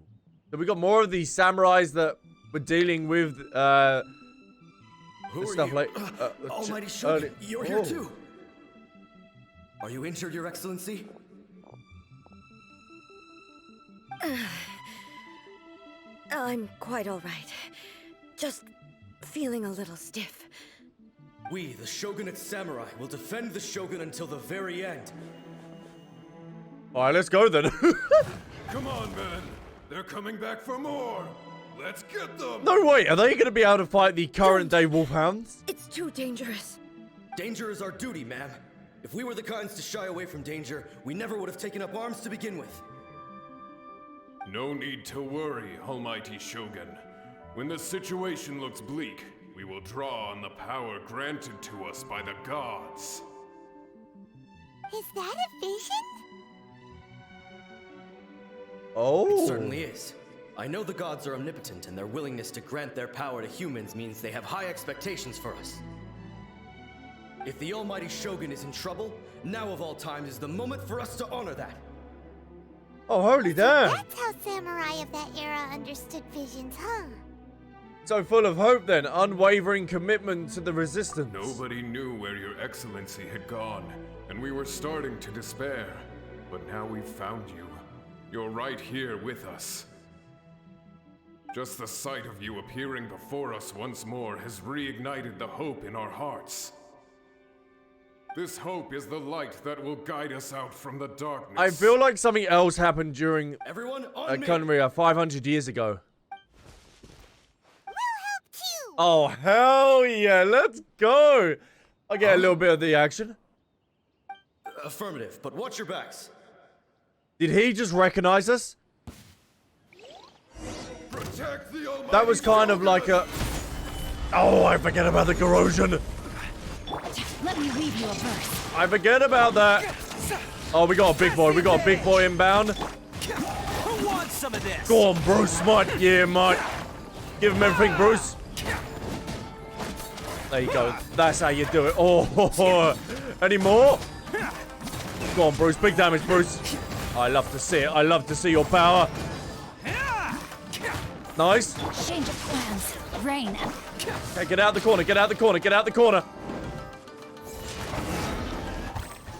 So we got more of these samurais that were dealing with Who are stuff you? like Almighty Shogun, you're here too. Are you injured, Your Excellency? I'm quite all right. Just feeling a little stiff. We, the Shogunate Samurai, will defend the Shogun until the very end. Alright, let's go then. Come on, men. They're coming back for more. Let's get them. No way, are they going to be able to fight the current day wolfhounds? It's too dangerous. Danger is our duty, ma'am. If we were the kinds to shy away from danger, we never would have taken up arms to begin with. No need to worry, Almighty Shogun. When the situation looks bleak, we will draw on the power granted to us by the gods. Is that a vision? Oh. It certainly is. I know the gods are omnipotent, and their willingness to grant their power to humans means they have high expectations for us. If the Almighty Shogun is in trouble, now of all times is the moment for us to honor that. Oh, holy damn. That's how samurai of that era understood visions, huh? So full of hope then, unwavering commitment to the resistance. Nobody knew where your excellency had gone, and we were starting to despair. But now we've found you. You're right here with us. Just the sight of you appearing before us once more has reignited the hope in our hearts. This hope is the light that will guide us out from the darkness. I feel like something else happened during Everyone a on me! country 500 years ago. We'll help too. Oh, hell yeah, let's go. I'll get a little bit of the action. Affirmative, but watch your backs. Did he just recognize us? Protect the Almighty That was kind of like a... Oh, I forget about the corrosion. Let me leave you a verse. I forget about that. Oh, we got a big boy. We got a big boy inbound. Who wants some of this. Go on, Bruce, mate. Yeah, mate. Give him everything, Bruce. There you go. That's how you do it. Oh, any more? Go on, Bruce. Big damage, Bruce. I love to see it. I love to see your power. Nice. Change of plans. Rain. Okay, get out the corner. Get out the corner. Get out the corner.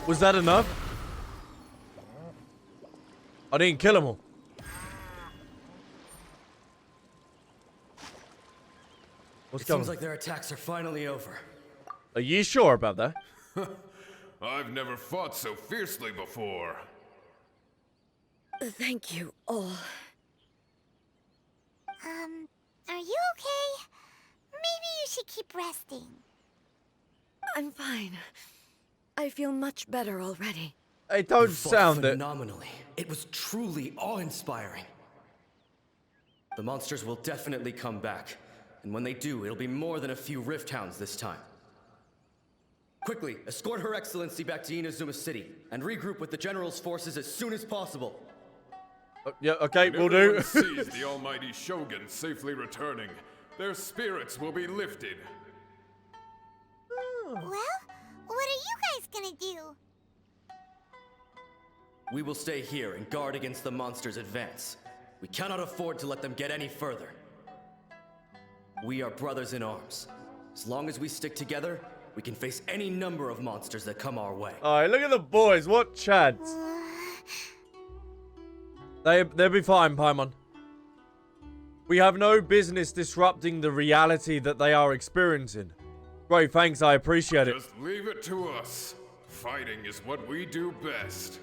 Was that enough? I didn't kill them all. What's It going seems on? like their attacks are finally over. Are you sure about that? I've never fought so fiercely before. Thank you all. Are you okay? Maybe you should keep resting. I'm fine. I feel much better already. It don't You fought sound it. phenomenally. It was truly awe-inspiring. The monsters will definitely come back, and when they do, it'll be more than a few Rift Hounds this time. Quickly, escort Her Excellency back to Inazuma City, and regroup with the General's forces as soon as possible. Yeah, okay, When we'll do. everyone sees the almighty Shogun safely returning, their spirits will be lifted. Well, what are you guys gonna do? We will stay here and guard against the monsters' advance. We cannot afford to let them get any further. We are brothers in arms. As long as we stick together, we can face any number of monsters that come our way. Alright, look at the boys. What chads? They'll be fine, Paimon. We have no business disrupting the reality that they are experiencing. Great, thanks. I appreciate it. Just leave it to us. Fighting is what we do best.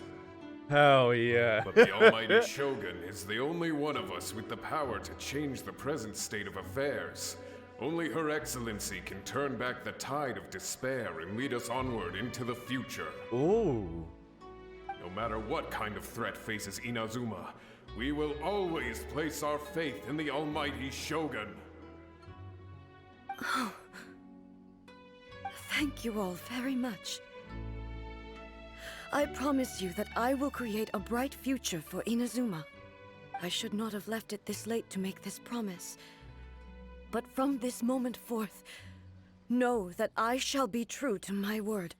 Hell yeah. But the almighty Shogun is the only one of us with the power to change the present state of affairs. Only Her Excellency can turn back the tide of despair and lead us onward into the future. Ooh. No matter what kind of threat faces Inazuma, we will always place our faith in the almighty Shogun. Thank you all very much. I promise you that I will create a bright future for Inazuma. I should not have left it this late to make this promise. But from this moment forth, know that I shall be true to my word.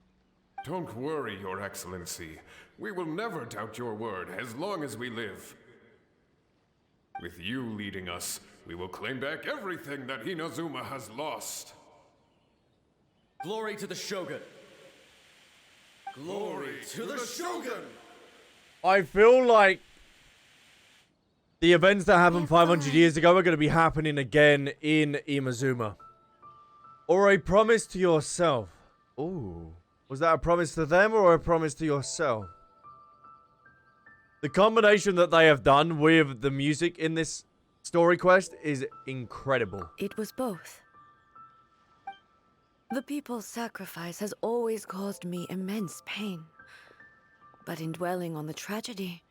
Don't worry, Your Excellency. We will never doubt your word as long as we live. With you leading us, we will claim back everything that Inazuma has lost. Glory to the Shogun! Glory to the Shogun! I feel like the events that happened 500 years ago are going to be happening again in Inazuma. Or a promise to yourself. Ooh. Was that a promise to them or a promise to yourself? The combination that they have done with the music in this story quest is incredible. It was both. The people's sacrifice has always caused me immense pain. But in dwelling on the tragedy,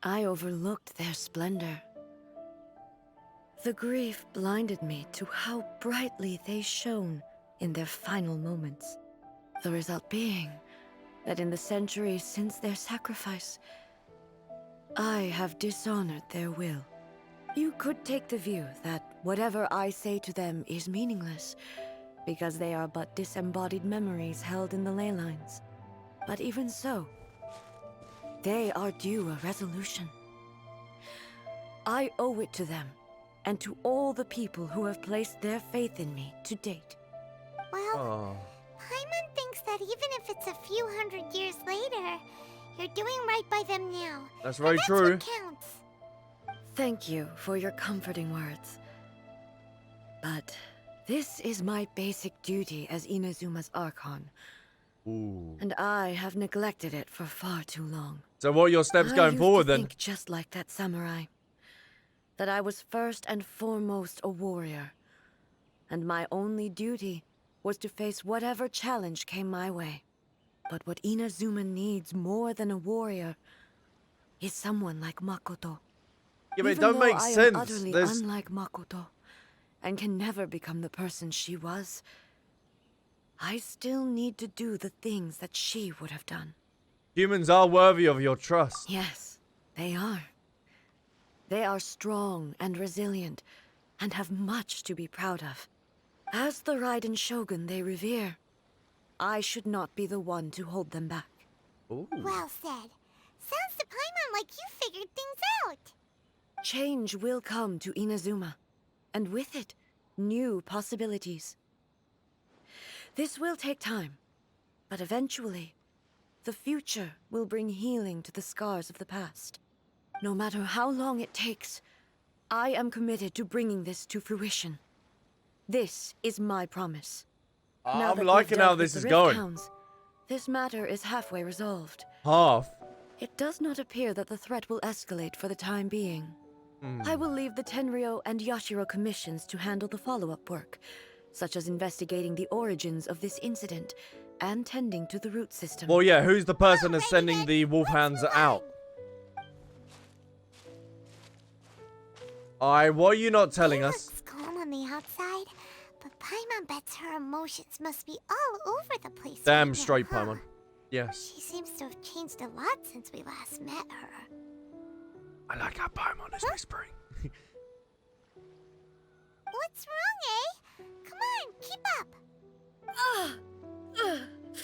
I overlooked their splendor. The grief blinded me to how brightly they shone in their final moments. The result being that in the centuries since their sacrifice, I have dishonored their will. You could take the view that whatever I say to them is meaningless, because they are but disembodied memories held in the ley lines. But even so, they are due a resolution. I owe it to them, and to all the people who have placed their faith in me to date. Well, Oh. Paimon thinks that even if it's a few hundred years later, you're doing right by them now. That's And very that's true. what counts. Thank you for your comforting words. But this is my basic duty as Inazuma's Archon, Ooh. and I have neglected it for far too long. So what are your steps I going used forward to then? think just like that samurai, that I was first and foremost a warrior, and my only duty was to face whatever challenge came my way. But what Inazuma needs more than a warrior is someone like Makoto. Yeah, but it Even don't though make I am sense. utterly There's unlike Makoto, and can never become the person she was, I still need to do the things that she would have done. humans are worthy of your trust. Yes, they are. They are strong and resilient, and have much to be proud of. As the Raiden Shogun they revere, I should not be the one to hold them back. Ooh. Well said. Sounds to Paimon like you figured things out. Change will come to Inazuma, and with it, new possibilities. This will take time, but eventually, the future will bring healing to the scars of the past. No matter how long it takes, I am committed to bringing this to fruition. This is my promise. Now I'm that liking we've how dealt this with is the Rift going. Hounds, this matter is halfway resolved. Half. It does not appear that the threat will escalate for the time being. I will leave the Tenryo and Yashiro commissions to handle the follow-up work, such as investigating the origins of this incident and tending to the root system. Well, yeah, who's the person that's sending the Wolfhounds out? What are you not telling us? Looks calm on the outside, but Paimon bets her emotions must be all over the place. Damn right now, straight, huh? Paimon. Yes. She seems to have changed a lot since we last met her. I like how Paimon is whispering. What's wrong, eh? Come on, keep up.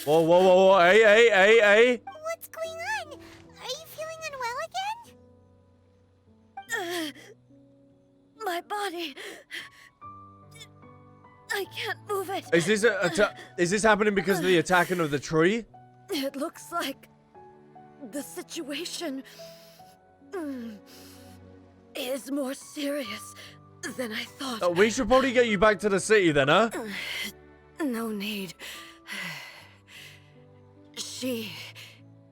Whoa, whoa, whoa, whoa, hey. What's going on? Are you feeling unwell again? My body... I can't move it. Is this is this happening because of the attacking of the tree? It looks like the situation is more serious than I thought. We should probably get you back to the city then, huh? No need. She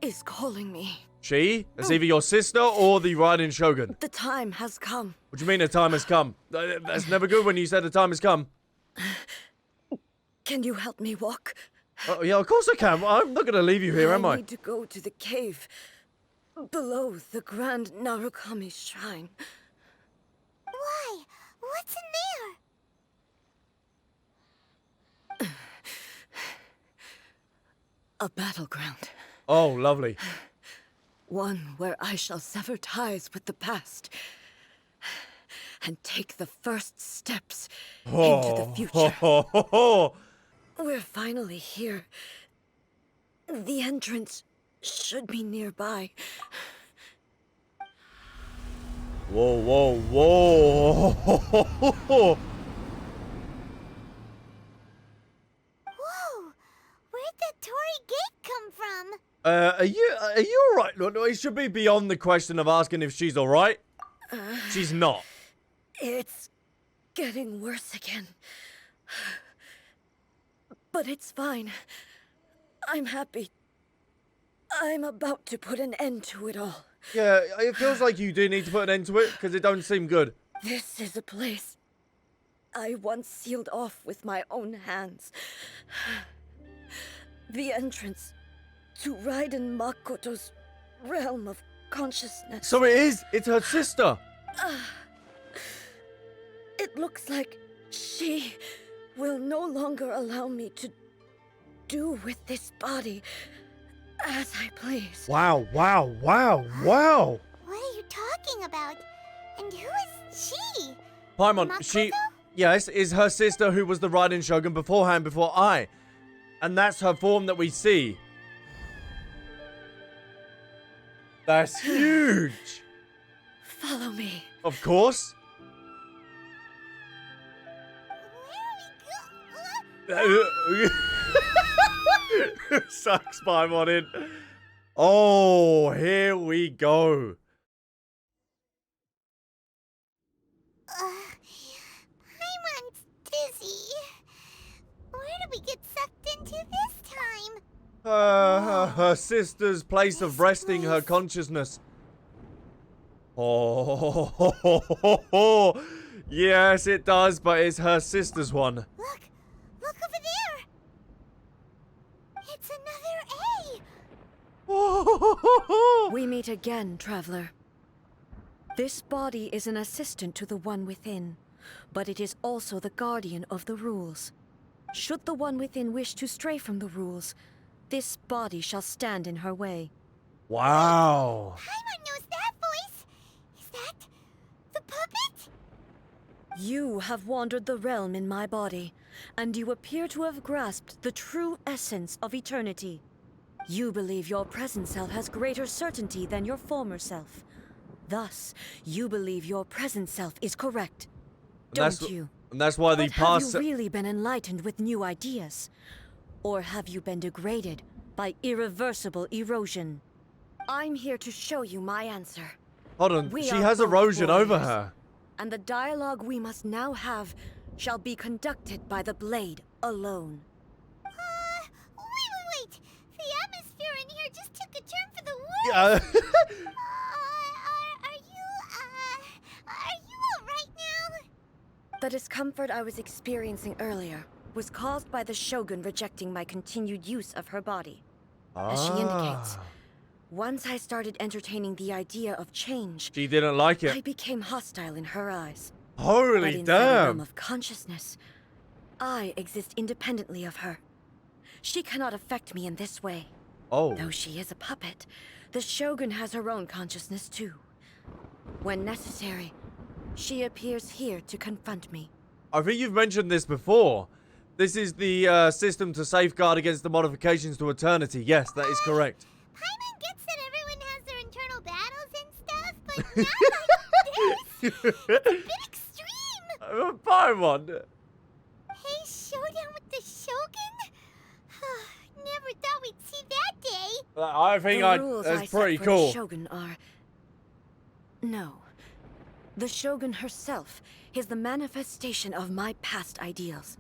is calling me. She? It's either your sister or the Raiden Shogun. The time has come. What do you mean the time has come? That's never good when you said the time has come. Can you help me walk? Oh, yeah, of course I can. I'm not going to leave you here, am I I? need to go to the cave below the Grand Narukami Shrine. Why? What's in there? A battleground. Oh, lovely. One where I shall sever ties with the past and take the first steps into the future. We're finally here. The entrance should be nearby. Whoa, whoa, whoa. Whoa! Where'd that Torii gate come from? Are you alright? Look, it should be beyond the question of asking if she's alright. She's not. It's getting worse again. But it's fine. I'm happy. I'm about to put an end to it all. Yeah, it feels like you do need to put an end to it, because it don't seem good. This is a place I once sealed off with my own hands. The entrance to Raiden Makoto's realm of consciousness. So it is. It's her sister. It looks like she will no longer allow me to do with this body as I please. Wow. What are you talking about? And who is she? Paimon, Makoto? yes, is her sister who was the Raiden Shogun beforehand, before I. And that's her form that we see. That's huge. Follow me. Of course. Sucks Paimon in. Oh, here we go. Paimon's dizzy. Where did we get sucked into this time? Her sister's place of resting her consciousness. Oh, yes, it does, but it's her sister's one. Look over there. It's another A. We meet again, traveler. This body is an assistant to the one within, but it is also the guardian of the rules. Should the one within wish to stray from the rules, this body shall stand in her way. Wow. Paimon knows that voice. Is that You have wandered the realm in my body, and you appear to have grasped the true essence of eternity. You believe your present self has greater certainty than your former self. Thus, you believe your present self is correct. Don't you? And that's why the But past... have you really been enlightened with new ideas? Or have you been degraded by irreversible erosion? I'm here to show you my answer. Hold on, We she are has both erosion over warriors, her. And the dialogue we must now have shall be conducted by the blade alone. Wait. The atmosphere in here just took a turn for the worse. Yeah. Are you alright now? The discomfort I was experiencing earlier was caused by the Shogun rejecting my continued use of her body. As she indicates, once I started entertaining the idea of change, She didn't like I it. became hostile in her eyes. But Holy inside the realm damn. of consciousness, I exist independently of her. She cannot affect me in this way. Oh. Though she is a puppet, the Shogun has her own consciousness too. When necessary, she appears here to confront me. I think you've mentioned this before. This is the system to safeguard against the modifications to eternity. Yes, that is correct. Paimon gets that everyone has their internal battles and stuff, but not like this. It's a bit extreme. Paimon. Hey, showdown with the Shogun? Never thought we'd see that day. I think The rules I that's set pretty for cool. The Shogun are... No. The Shogun herself is the manifestation of my past ideals.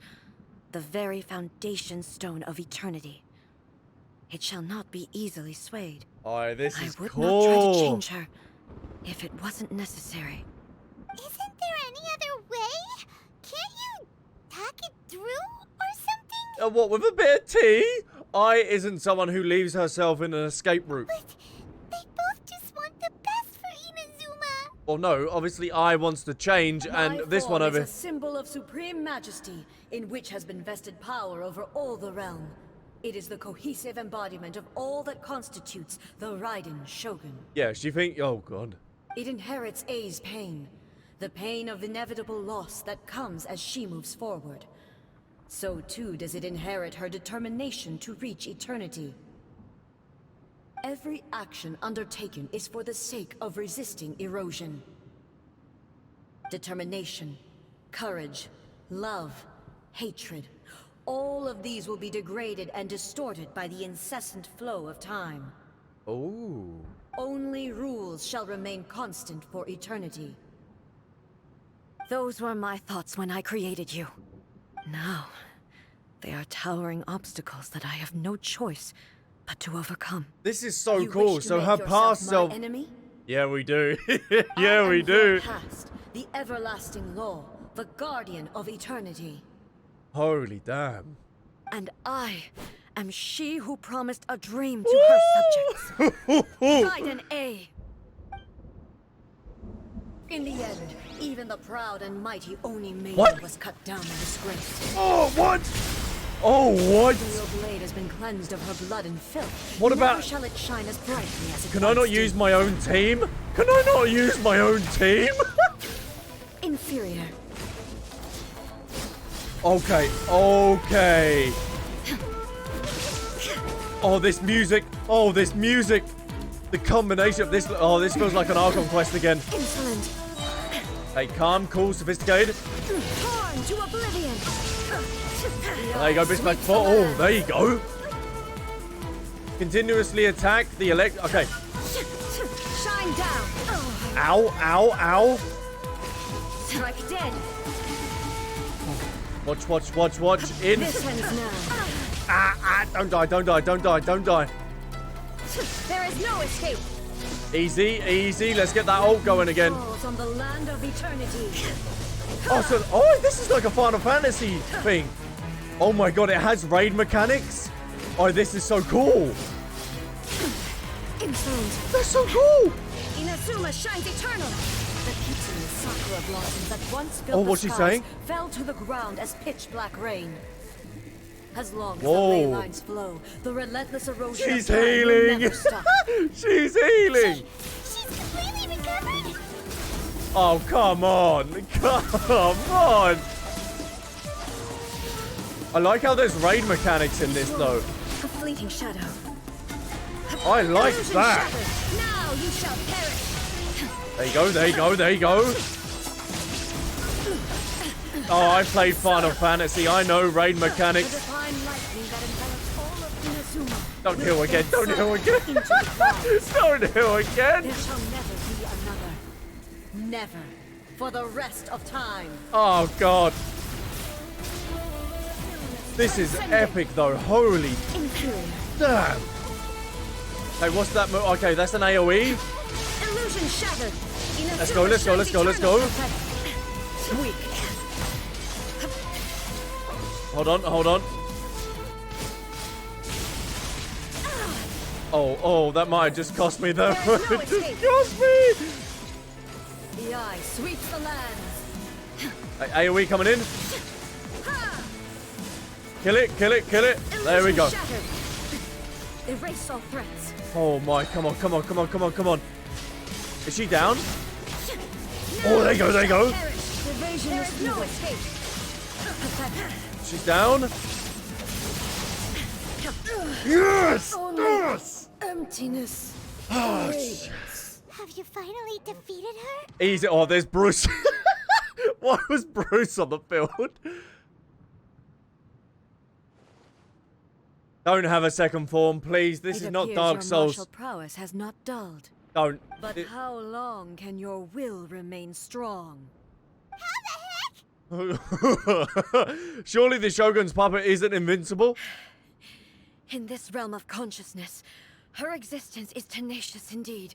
The very foundation stone of eternity. It shall not be easily swayed. Oh, this I is would cool. not try to change her if it wasn't necessary. Isn't there any other way? Can't you talk it through or something? What, with a bit of tea? I isn't someone who leaves herself in an escape route. But they both just want the best for Inazuma. Well, no, obviously I wants to change, and this one over... is a symbol of supreme majesty, in which has been vested power over all the realm. It is the cohesive embodiment of all that constitutes the Raiden Shogun. Yeah, she think... Oh, God. It inherits A's pain, the pain of inevitable loss that comes as she moves forward. So too does it inherit her determination to reach eternity. Every action undertaken is for the sake of resisting erosion. Determination, courage, love, hatred, all of these will be degraded and distorted by the incessant flow of time. Oh. Only rules shall remain constant for eternity. Those were my thoughts when I created you. Now, they are towering obstacles that I have no choice but to overcome. This is so You cool. wish to So make her yourself past my self... enemy? Yeah, we do. I yeah, am we your do. Past, the everlasting law, the guardian of eternity. Holy damn. And I am she who promised a dream to her subjects. Raiden A. In the end, even the proud and mighty Oni maiden What? was cut down and disgraced. Oh, what? Oh, what? Your blade has been cleansed of her blood and filth. What Never about- shall it shine as brightly as it Can I once not did. use my own team? Can I not use my own team? Inferior. Okay, okay. Oh, this music. Oh, this music. The combination of this. Oh, this feels like an Archon quest again. Insolent. Hey, calm, cool, sophisticated. Torn to oblivion. There you go, Bismack. Oh, there you go. Continuously attack the elect. Okay. Shine down. Ow, ow, ow. Strike dead. Watch, watch, watch, watch. In. This ends now. Don't die, don't die, don't die, don't die. There is no escape. Easy, easy. Let's get that ult going again. Falls on the land of eternity. Oh, so, oh, this is like a Final Fantasy thing. Oh my god, it has raid mechanics. Oh, this is so cool. Insolent. That's so cool. Inazuma shines eternal. The pitiless sakura blossoms that once filled Oh, the what's she skies saying? fell to the ground as pitch black rain. As long as Whoa. the ley lines flow, the relentless erosion She's of time will healing. never stop. She's healing. She's completely recovered? Oh, come on. Come on. I like how there's raid mechanics in this, though. A fleeting shadow. I like Illusion that. shattered. Now you shall perish. There you go, there you go, there you go. Oh, I played Final Fantasy. I know raid mechanics. The divine lightning that envelops all of Inazuma. Don't heal again, don't heal again. Don't heal again. There shall never be another. Never. For the rest of time. Oh, God. This is epic, though. Holy Inferior. damn. Hey, what's that move? Okay, that's an AoE. Illusion shattered. Let's go, let's go, let's go, let's go. Weak. Hold on, hold on. Oh, that might have just cost me that. There's no It just escape. cost me. Yae sweeps the lands. Hey, AoE coming in. Kill it, kill it, kill it. There we go. Illusion shattered. Erase all threats. Oh my, come on, come on, come on, come on, come on. Is she down? Oh, there you go, there you go. Evasion is no escape. She's down. Yes! Only Yes! emptiness. Oh, Have you finally defeated her? easy. Oh, there's Bruce. Why was Bruce on the field? Don't have a second form, please. This is not Dark Souls. Martial prowess has not dulled. Don't. But how long can your will remain strong? Surely the Shogun's puppet isn't invincible? In this realm of consciousness, her existence is tenacious indeed.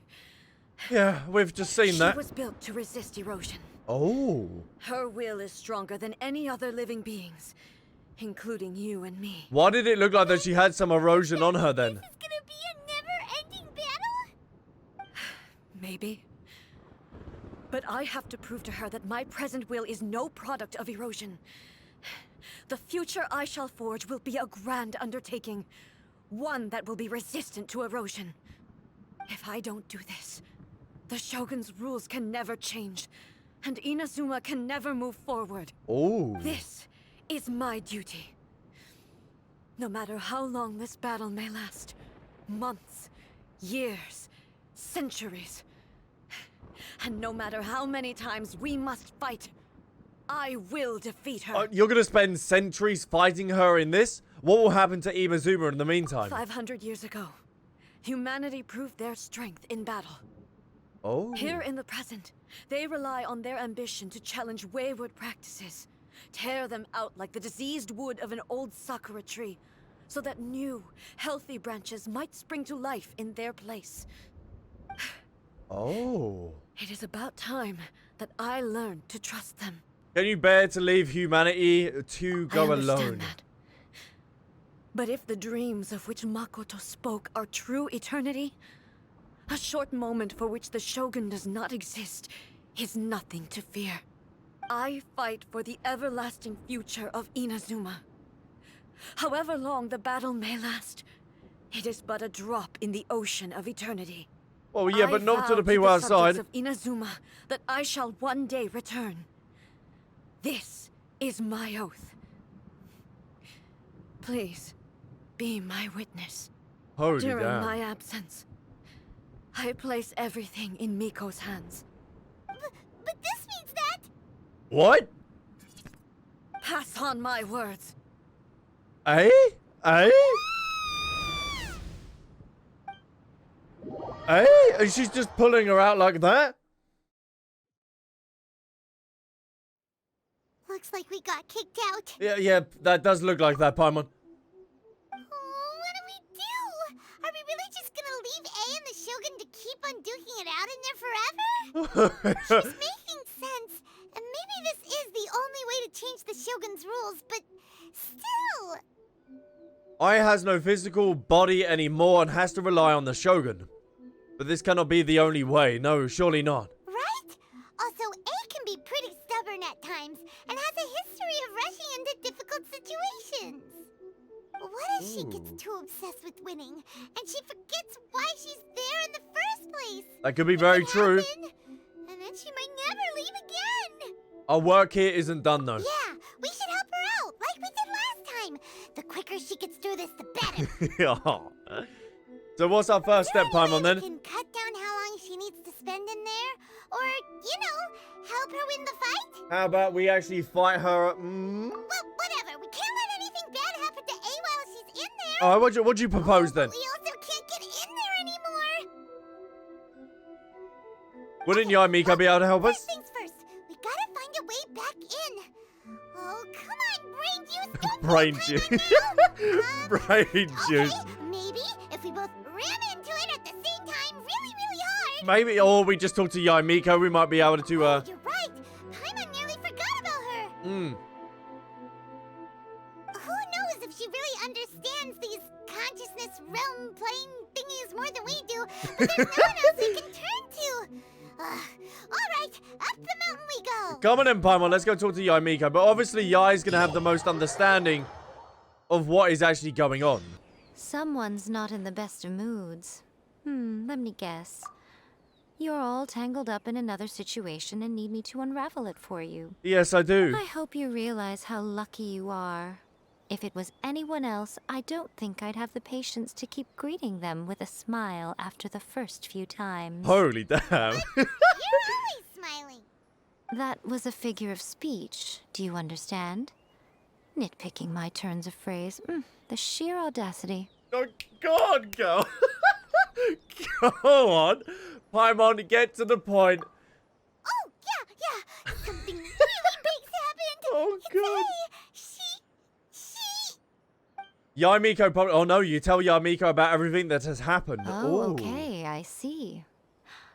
Yeah, we've just seen that. She was built to resist erosion. Oh. Her will is stronger than any other living beings, including you and me. Why did it look like that she had some erosion on her then? This is gonna be a never-ending battle? Maybe. But I have to prove to her that my present will is no product of erosion. The future I shall forge will be a grand undertaking, one that will be resistant to erosion. If I don't do this, the Shogun's rules can never change, and Inazuma can never move forward. Oh. This is my duty. No matter how long this battle may last, months, years, centuries, and no matter how many times we must fight, I will defeat her. You're gonna spend centuries fighting her in this? What will happen to Inazuma in the meantime? 500 years ago, humanity proved their strength in battle. Oh. Here in the present, they rely on their ambition to challenge wayward practices, tear them out like the diseased wood of an old sakura tree, so that new, healthy branches might spring to life in their place. Oh. It is about time that I learned to trust them. Can you bear to leave humanity to go I understand alone? that. But if the dreams of which Makoto spoke are true eternity, a short moment for which the Shogun does not exist is nothing to fear. I fight for the everlasting future of Inazuma. However long the battle may last, it is but a drop in the ocean of eternity. Oh yeah, but not to vow the people subjects outside. of Inazuma that I shall one day return. This is my oath. Please, be my witness. Holy During damn. my absence, I place everything in Miko's hands. But this means that... What? Pass on my words. Eh? Eh? Eh? And she's just pulling her out like that? Looks like we got kicked out. Yeah, that does look like that, Paimon. Oh, what do we do? Are we really just gonna leave A and the Shogun to keep on duking it out in there forever? She's making sense. And maybe this is the only way to change the Shogun's rules, but still... Ai has no physical body anymore and has to rely on the Shogun. But this cannot be the only way. No, surely not. Right? Also, A can be pretty stubborn at times and has a history of rushing into difficult situations. What if she gets too obsessed with winning and she forgets why she's there in the first place? That could be very true. And then she might never Our work here isn't done, though. Yeah, we should help her out, like we did last time. The quicker she gets through this, the better. Yeah. So what's our first step, Paimon, then? We can cut down how long she needs to spend in there, or, you know, help her win the fight. How about we actually fight her? Well, whatever. We can't let anything bad happen to A while she's in there. All right, what'd you propose, then? We also can't get in there anymore. Wouldn't Yae Miko be able to help First us? things first, we gotta find a way back in. Oh, come on, brain juice. Don't Brain be juice. now. Brain juice. Okay, maybe if we both ran into it at the same time really, really hard. Maybe, or we just talk to Yae Miko. We might be able to, You're right. Paimon nearly forgot about her. Who knows if she really understands these consciousness realm plane thingies more than we do, but there's no one else we can turn to. Alright, up the mountain we go. Come on in, Paimon. Let's go talk to Yae Miko. But obviously, Yae's going to have the most understanding of what is actually going on. Someone's not in the best of moods. Let me guess. You're all tangled up in another situation and need me to unravel it for you. Yes, I do. I hope you realize how lucky you are. If it was anyone else, I don't think I'd have the patience to keep greeting them with a smile after the first few times. Holy damn. You're always smiling. That was a figure of speech, do you understand? Nitpicking my turns of phrase. The sheer audacity. Oh, God, girl. Go on. Paimon, get to the point. Oh, yeah. Something really big's happened. Oh, God. She... Yae Miko probably... Oh, no, you tell Yae Miko about everything that has happened. Oh, Ooh. okay, I see.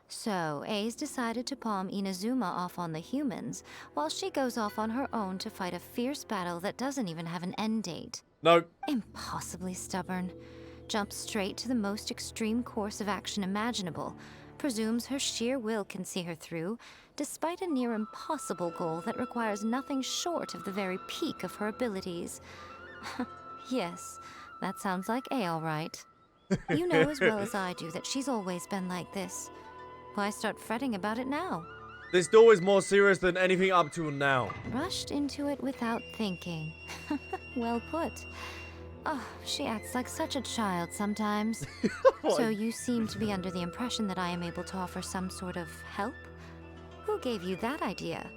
So, A's decided to palm Inazuma off on the humans, while she goes off on her own to fight a fierce battle that doesn't even have an end date. No. Impossibly stubborn. Jumps straight to the most extreme course of action imaginable. Presumes her sheer will can see her through, despite a near impossible goal that requires nothing short of the very peak of her abilities. Yes, that sounds like A all right. You know as well as I do that she's always been like this. Why start fretting about it now? This door is more serious than anything up to now. Rushed into it without thinking. Well put. Oh, she acts like such a child sometimes. So you seem to be under the impression that I am able to offer some sort of help? Who gave you that idea?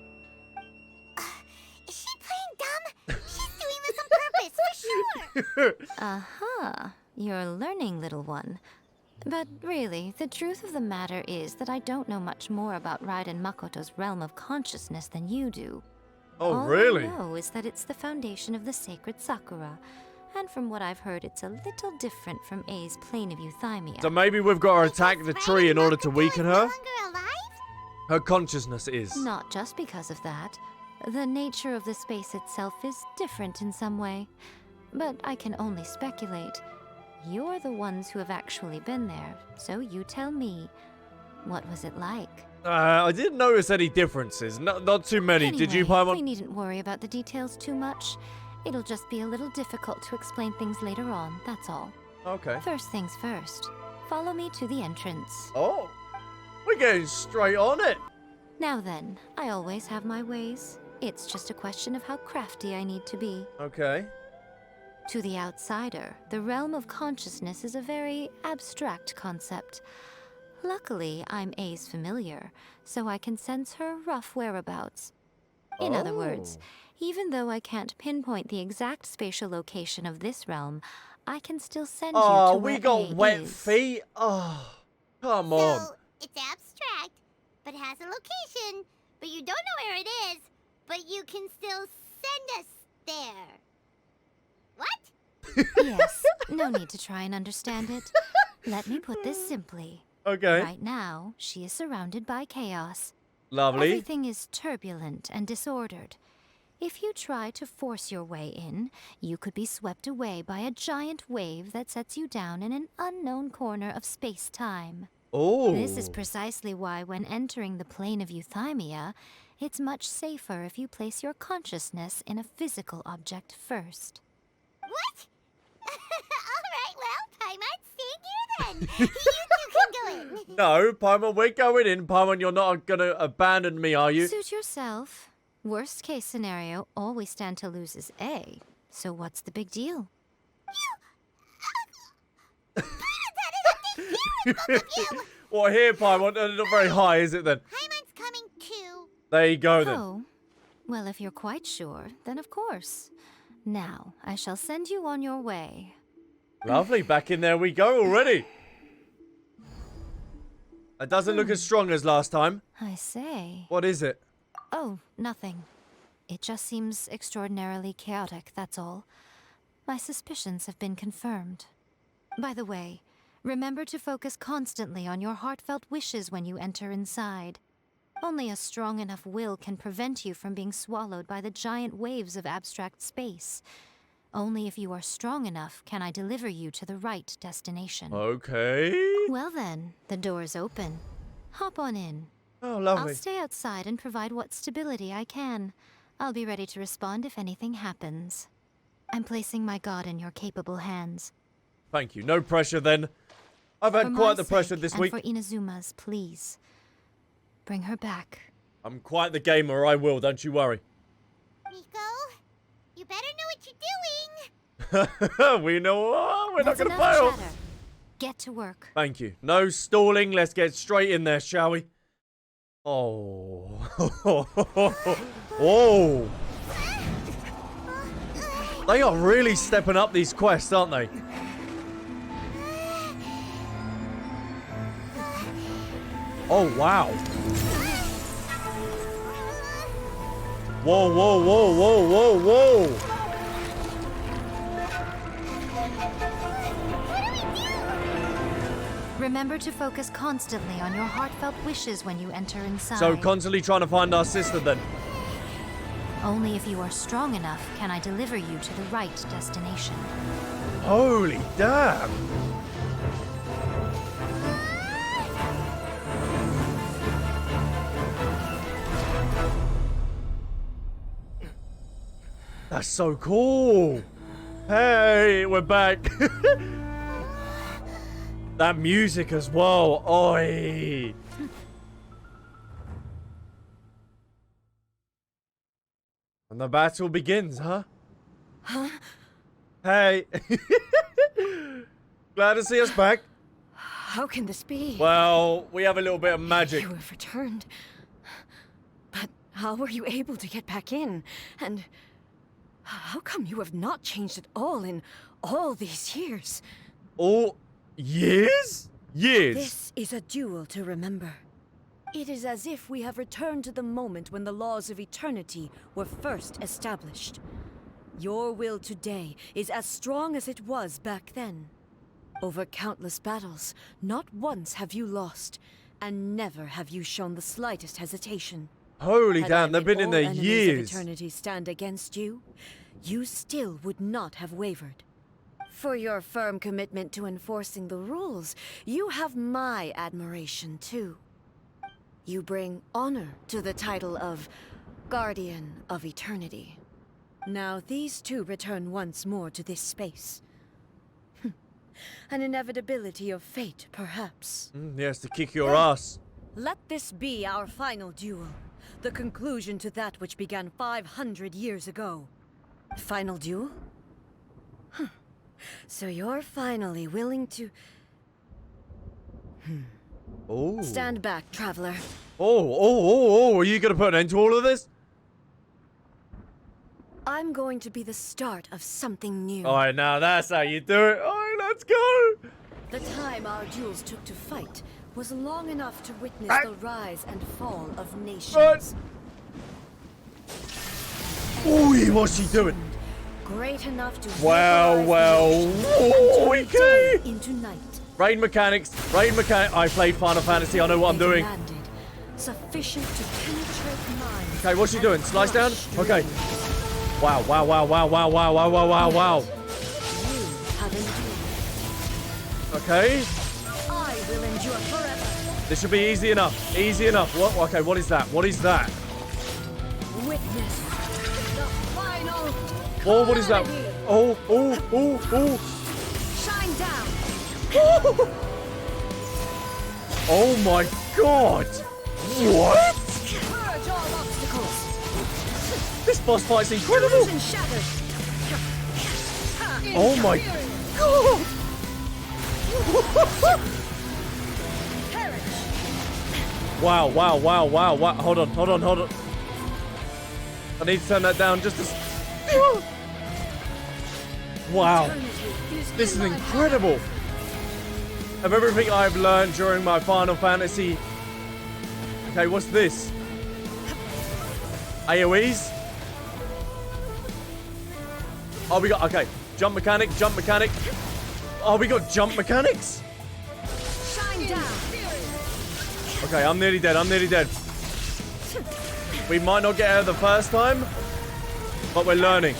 Is she playing dumb? She's doing this on purpose, for sure. Uh-huh. You're learning, little one. But really, the truth of the matter is that I don't know much more about Raiden Makoto's realm of consciousness than you do. Oh, really? All I know is that it's the foundation of the sacred Sakura. And from what I've heard, it's a little different from A's plane of euthymia. So maybe we've got to attack the tree in order to weaken her? No longer alive? Her consciousness is. Not just because of that. The nature of the space itself is different in some way. But I can only speculate. You're the ones who have actually been there, so you tell me. What was it like? I didn't notice any differences. Not too many. Anyway, Did you, Paimon? we needn't worry about the details too much. It'll just be a little difficult to explain things later on, that's all. Okay. First things first. Follow me to the entrance. Oh, we're getting straight on it. Now then, I always have my ways. It's just a question of how crafty I need to be. Okay. To the outsider, the realm of consciousness is a very abstract concept. Luckily, I'm A's familiar, so I can sense her rough whereabouts. In other words, even though I can't pinpoint the exact spatial location of this realm, I can still send you to Oh, where we got A wet is. feet. Oh, come on. So, it's abstract, but has a location, but you don't know where it is, but you can still send us there. What? Yes, no need to try and understand it. Let me put this simply. Okay. Right now, she is surrounded by chaos. Lovely. Everything is turbulent and disordered. If you try to force your way in, you could be swept away by a giant wave that sets you down in an unknown corner of space-time. Oh. This is precisely why when entering the plane of euthymia, it's much safer if you place your consciousness in a physical object first. What? Alright, well, Paimon, stay here then. You two can go in. No, Paimon, we're going in. Paimon, you're not gonna abandon me, are you? Suit yourself. Worst case scenario, all we stand to lose is A. So what's the big deal? Well, here, Paimon, not very high, is it then? Paimon's coming too. There you go then. Oh, well, if you're quite sure, then of course. Now, I shall send you on your way. Lovely, back in there we go already. It doesn't look as strong as last time. I say. What is it? Oh, nothing. It just seems extraordinarily chaotic, that's all. My suspicions have been confirmed. By the way, remember to focus constantly on your heartfelt wishes when you enter inside. Only a strong enough will can prevent you from being swallowed by the giant waves of abstract space. Only if you are strong enough can I deliver you to the right destination. Okay. Well then, the door's open. Hop on in. Oh, lovely. I'll stay outside and provide what stability I can. I'll be ready to respond if anything happens. I'm placing my god in your capable hands. Thank you. No pressure then. I've had quite the pressure this week. And for Inazuma's, please. Bring her back. I'm quite the gamer, I will, don't you worry. Miko, you better know what you're doing. We know we're not That's going to enough fail. chatter. Get to work. Thank you. No stalling. Let's get straight in there, shall we? Oh. Whoa. They are really stepping up these quests, aren't they? Oh, wow. Whoa, whoa, whoa, whoa, whoa, whoa. Remember to focus constantly on your heartfelt wishes when you enter inside. So constantly trying to find our sister then. Only if you are strong enough can I deliver you to the right destination. Holy damn. That's so cool. Hey, we're back. That music as well. Oi. And the battle begins, huh? Huh? Hey. Glad to see us back. How can this be? Well, we have a little bit of magic. You have returned. But how were you able to get back in? And how come you have not changed at all in all these years? All years? Years. This is a duel to remember. It is as if we have returned to the moment when the laws of eternity were first established. Your will today is as strong as it was back then. Over countless battles, not once have you lost, and never have you shown the slightest hesitation. Holy Had damn, I they've made been in all there enemies years. of eternity stand against you, you still would not have wavered. For your firm commitment to enforcing the rules, you have my admiration too. You bring honor to the title of Guardian of Eternity. Now these two return once more to this space. An inevitability of fate, perhaps. Yes, to kick your ass. Let this be our final duel. The conclusion to that which began 500 years ago. Final duel? Huh. So you're finally willing to... Oh. Stand back, traveler. Oh, are you going to put an end to all of this? I'm going to be the start of something new. Alright, now that's how you do it. Alright, let's go. The time our duels took to fight was long enough to witness the rise and fall of nations. Ooh, what's she doing? Great enough to Okay. into night. Raid mechanics. I played Final Fantasy, I know what I'm doing. Sufficient to penetrate minds. Okay, what's she doing? Slice down? Okay. Wow. You have endured. Okay. I will endure forever. This should be easy enough. What? Okay, what is that? Witness the final. Oh, what is that? calamity. Oh. Shine down. Oh my god. What? Purge all obstacles. boss fight's incredible. Illusion shattered. Oh my god. Wow, wow, wow, wow, wow. Hold on, hold on, hold on. I need to turn that down just as... Wow. This is incredible. Of everything I've learned during my Final Fantasy... Okay, what's this? AoEs? Oh, we got... Okay. Jump mechanic, jump mechanic. Oh, we got jump mechanics? Shine down. Okay, I'm nearly dead. I'm nearly dead. We might not get out the first time, but we're learning.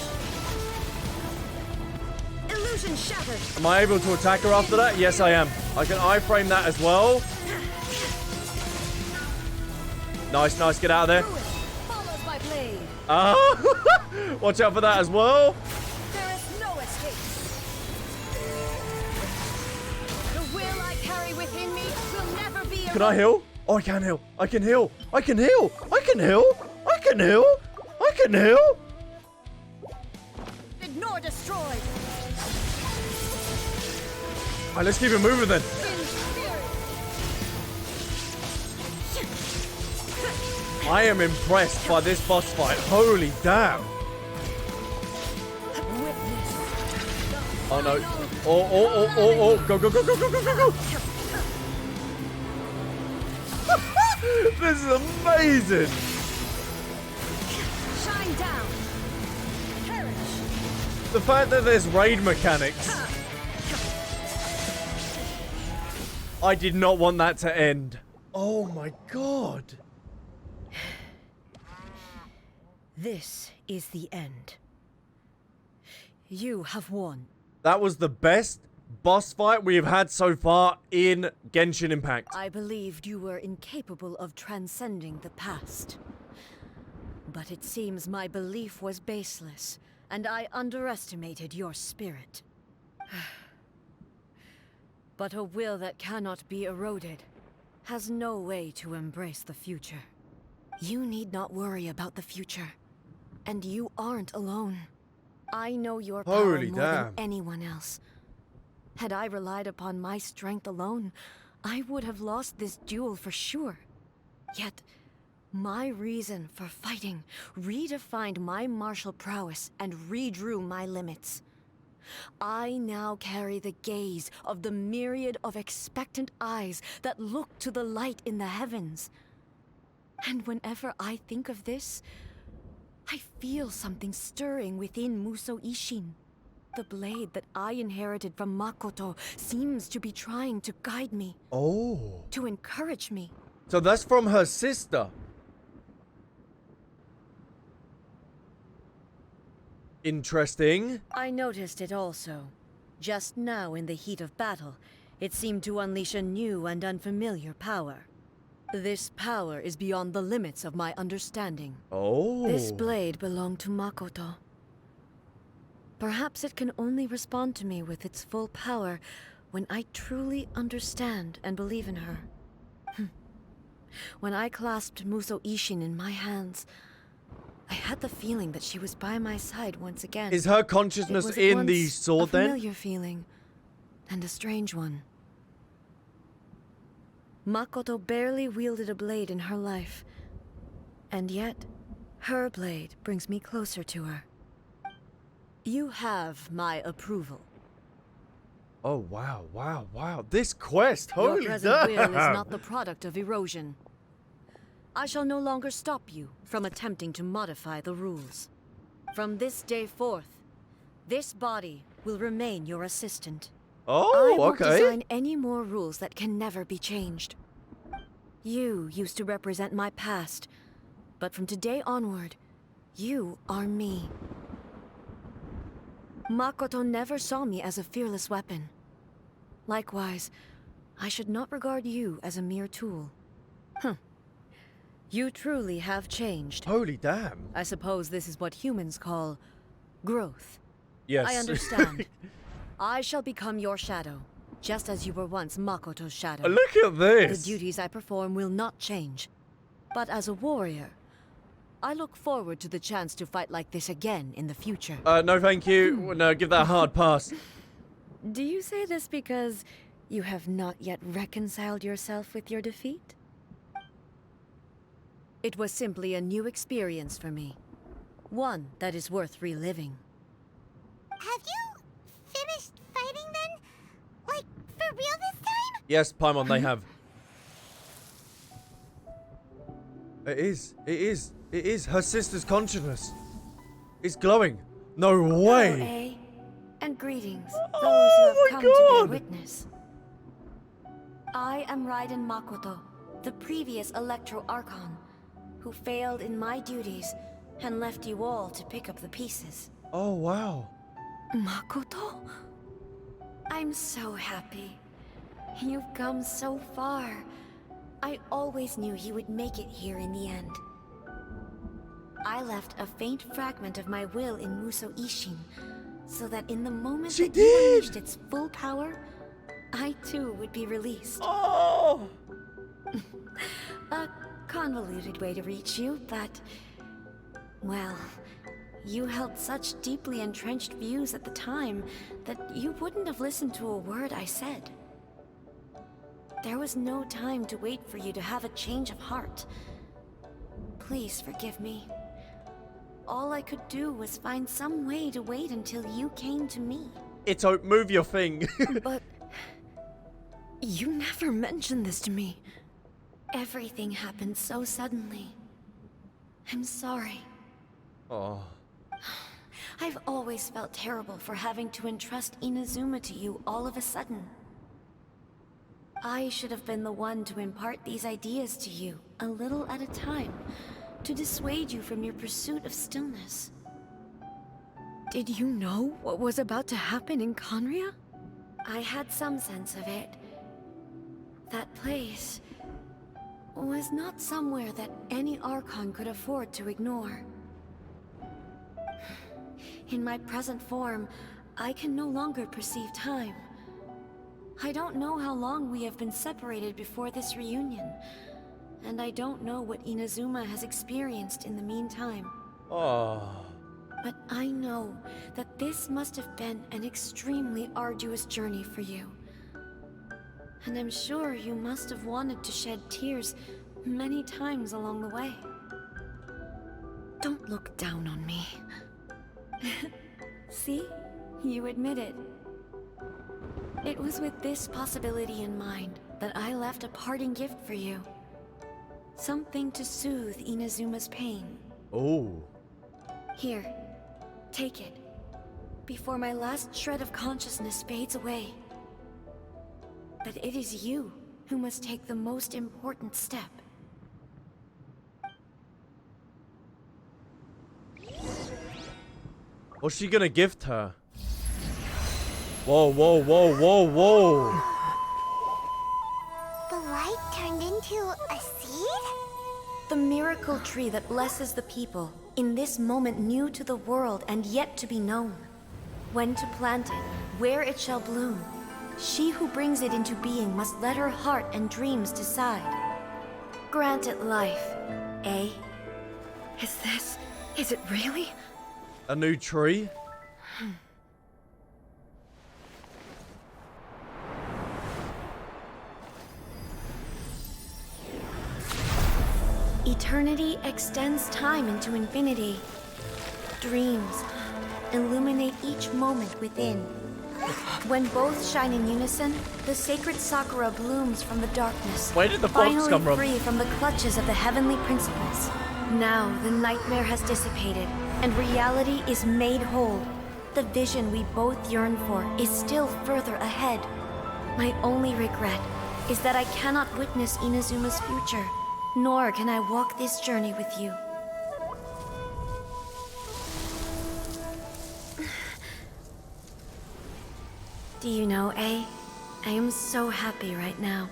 Illusion shattered. Am I able to attack her after that? Yes, I am. I can iframe that as well. Nice, nice. Get out of there. Follows my blade. Ah, watch out for that as well. There is no escape. The will I carry within me will never be. Can I heal? Oh, I can heal. I can heal. I can heal. I can heal. I can heal. I can heal. Nor destroyed. All right, let's keep it moving then. I am impressed by this boss fight. Holy damn. Oh no. Oh. Go. This is amazing. Shine down. Perish. The fact that there's raid mechanics. I did not want that to end. Oh my god. This is the end. You have won. That was the best boss fight we have had so far in Genshin Impact. I believed you were incapable of transcending the past. But it seems my belief was baseless, and I underestimated your spirit. But a will that cannot be eroded has no way to embrace the future. You need not worry about the future. And you aren't alone. I know your power more than anyone else. Had I relied upon my strength alone, I would have lost this duel for sure. Yet, my reason for fighting redefined my martial prowess and redrew my limits. I now carry the gaze of the myriad of expectant eyes that look to the light in the heavens. And whenever I think of this, I feel something stirring within Musou Ishin. The blade that I inherited from Makoto seems to be trying to guide me. Oh. To encourage me. So that's from her sister. Interesting. I noticed it also. Just now in the heat of battle, it seemed to unleash a new and unfamiliar power. This power is beyond the limits of my understanding. Oh. This blade belonged to Makoto. Perhaps it can only respond to me with its full power when I truly understand and believe in her. When I clasped Musou Ishin in my hands, I had the feeling that she was by my side once again. Is her consciousness in the sword then? A familiar feeling, and a strange one. Makoto barely wielded a blade in her life, and yet, her blade brings me closer to her. You have my approval. Oh, wow, wow, wow. This quest, holy Your present will is damn. not the product of erosion. I shall no longer stop you from attempting to modify the rules. From this day forth, this body will remain your assistant. Oh, I won't okay. design any more rules that can never be changed. You used to represent my past, but from today onward, you are me. Makoto never saw me as a fearless weapon. Likewise, I should not regard you as a mere tool. You truly have changed. Holy damn. I suppose this is what humans call growth. Yes. I understand. I shall become your shadow, just as you were once Makoto's shadow. Look at this. The duties I perform will not change. But as a warrior, I look forward to the chance to fight like this again in the future. No, thank you. No, give that a hard pass. Do you say this because you have not yet reconciled yourself with your defeat? It was simply a new experience for me. One that is worth reliving. Have you finished fighting then? Like, for real this time? Yes, Paimon, they have. It is. It is. It is. Her sister's consciousness is glowing. No way. Hello, A. And greetings, those who have come to bear witness. I am Raiden Makoto, the previous Electro Archon, who failed in my duties and left you all to pick up the pieces. Oh, wow. Makoto? I'm so happy. You've come so far. I always knew you would make it here in the end. I left a faint fragment of my will in Muso Ishin, so that in the moment that you unleashed its full power, I too would be released. Oh! A convoluted way to reach you, but... well, you held such deeply entrenched views at the time that you wouldn't have listened to a word I said. There was no time to wait for you to have a change of heart. Please forgive me. All I could do was find some way to wait until you came to me. Ito, move your thing. But... you never mentioned this to me. Everything happened so suddenly. I'm sorry. Oh. I've always felt terrible for having to entrust Inazuma to you all of a sudden. I should have been the one to impart these ideas to you, a little at a time, to dissuade you from your pursuit of stillness. Did you know what was about to happen in Conria? I had some sense of it. That place was not somewhere that any Archon could afford to ignore. In my present form, I can no longer perceive time. I don't know how long we have been separated before this reunion, and I don't know what Inazuma has experienced in the meantime. Oh. But I know that this must have been an extremely arduous journey for you. And I'm sure you must have wanted to shed tears many times along the way. Don't look down on me. See? You admit it. It was with this possibility in mind that I left a parting gift for you. Something to soothe Inazuma's pain. Oh. Here, take it. Before my last shred of consciousness fades away. But it is you who must take the most important step. What's she gonna gift her? Whoa, whoa, whoa, whoa, whoa. The light turned into a seed? The miracle tree that blesses the people, in this moment new to the world and yet to be known. When to plant it, where it shall bloom. She who brings it into being must let her heart and dreams decide. Grant it life, eh? Is it really? A new tree? Eternity extends time into infinity. Dreams illuminate each moment within. When both shine in unison, the sacred Sakura blooms from the darkness. Where did the fox finally come from? free from the clutches of the heavenly principles. Now the nightmare has dissipated, and reality is made whole. The vision we both yearn for is still further ahead. My only regret is that I cannot witness Inazuma's future, nor can I walk this journey with you. Do you know, A? I am so happy right now,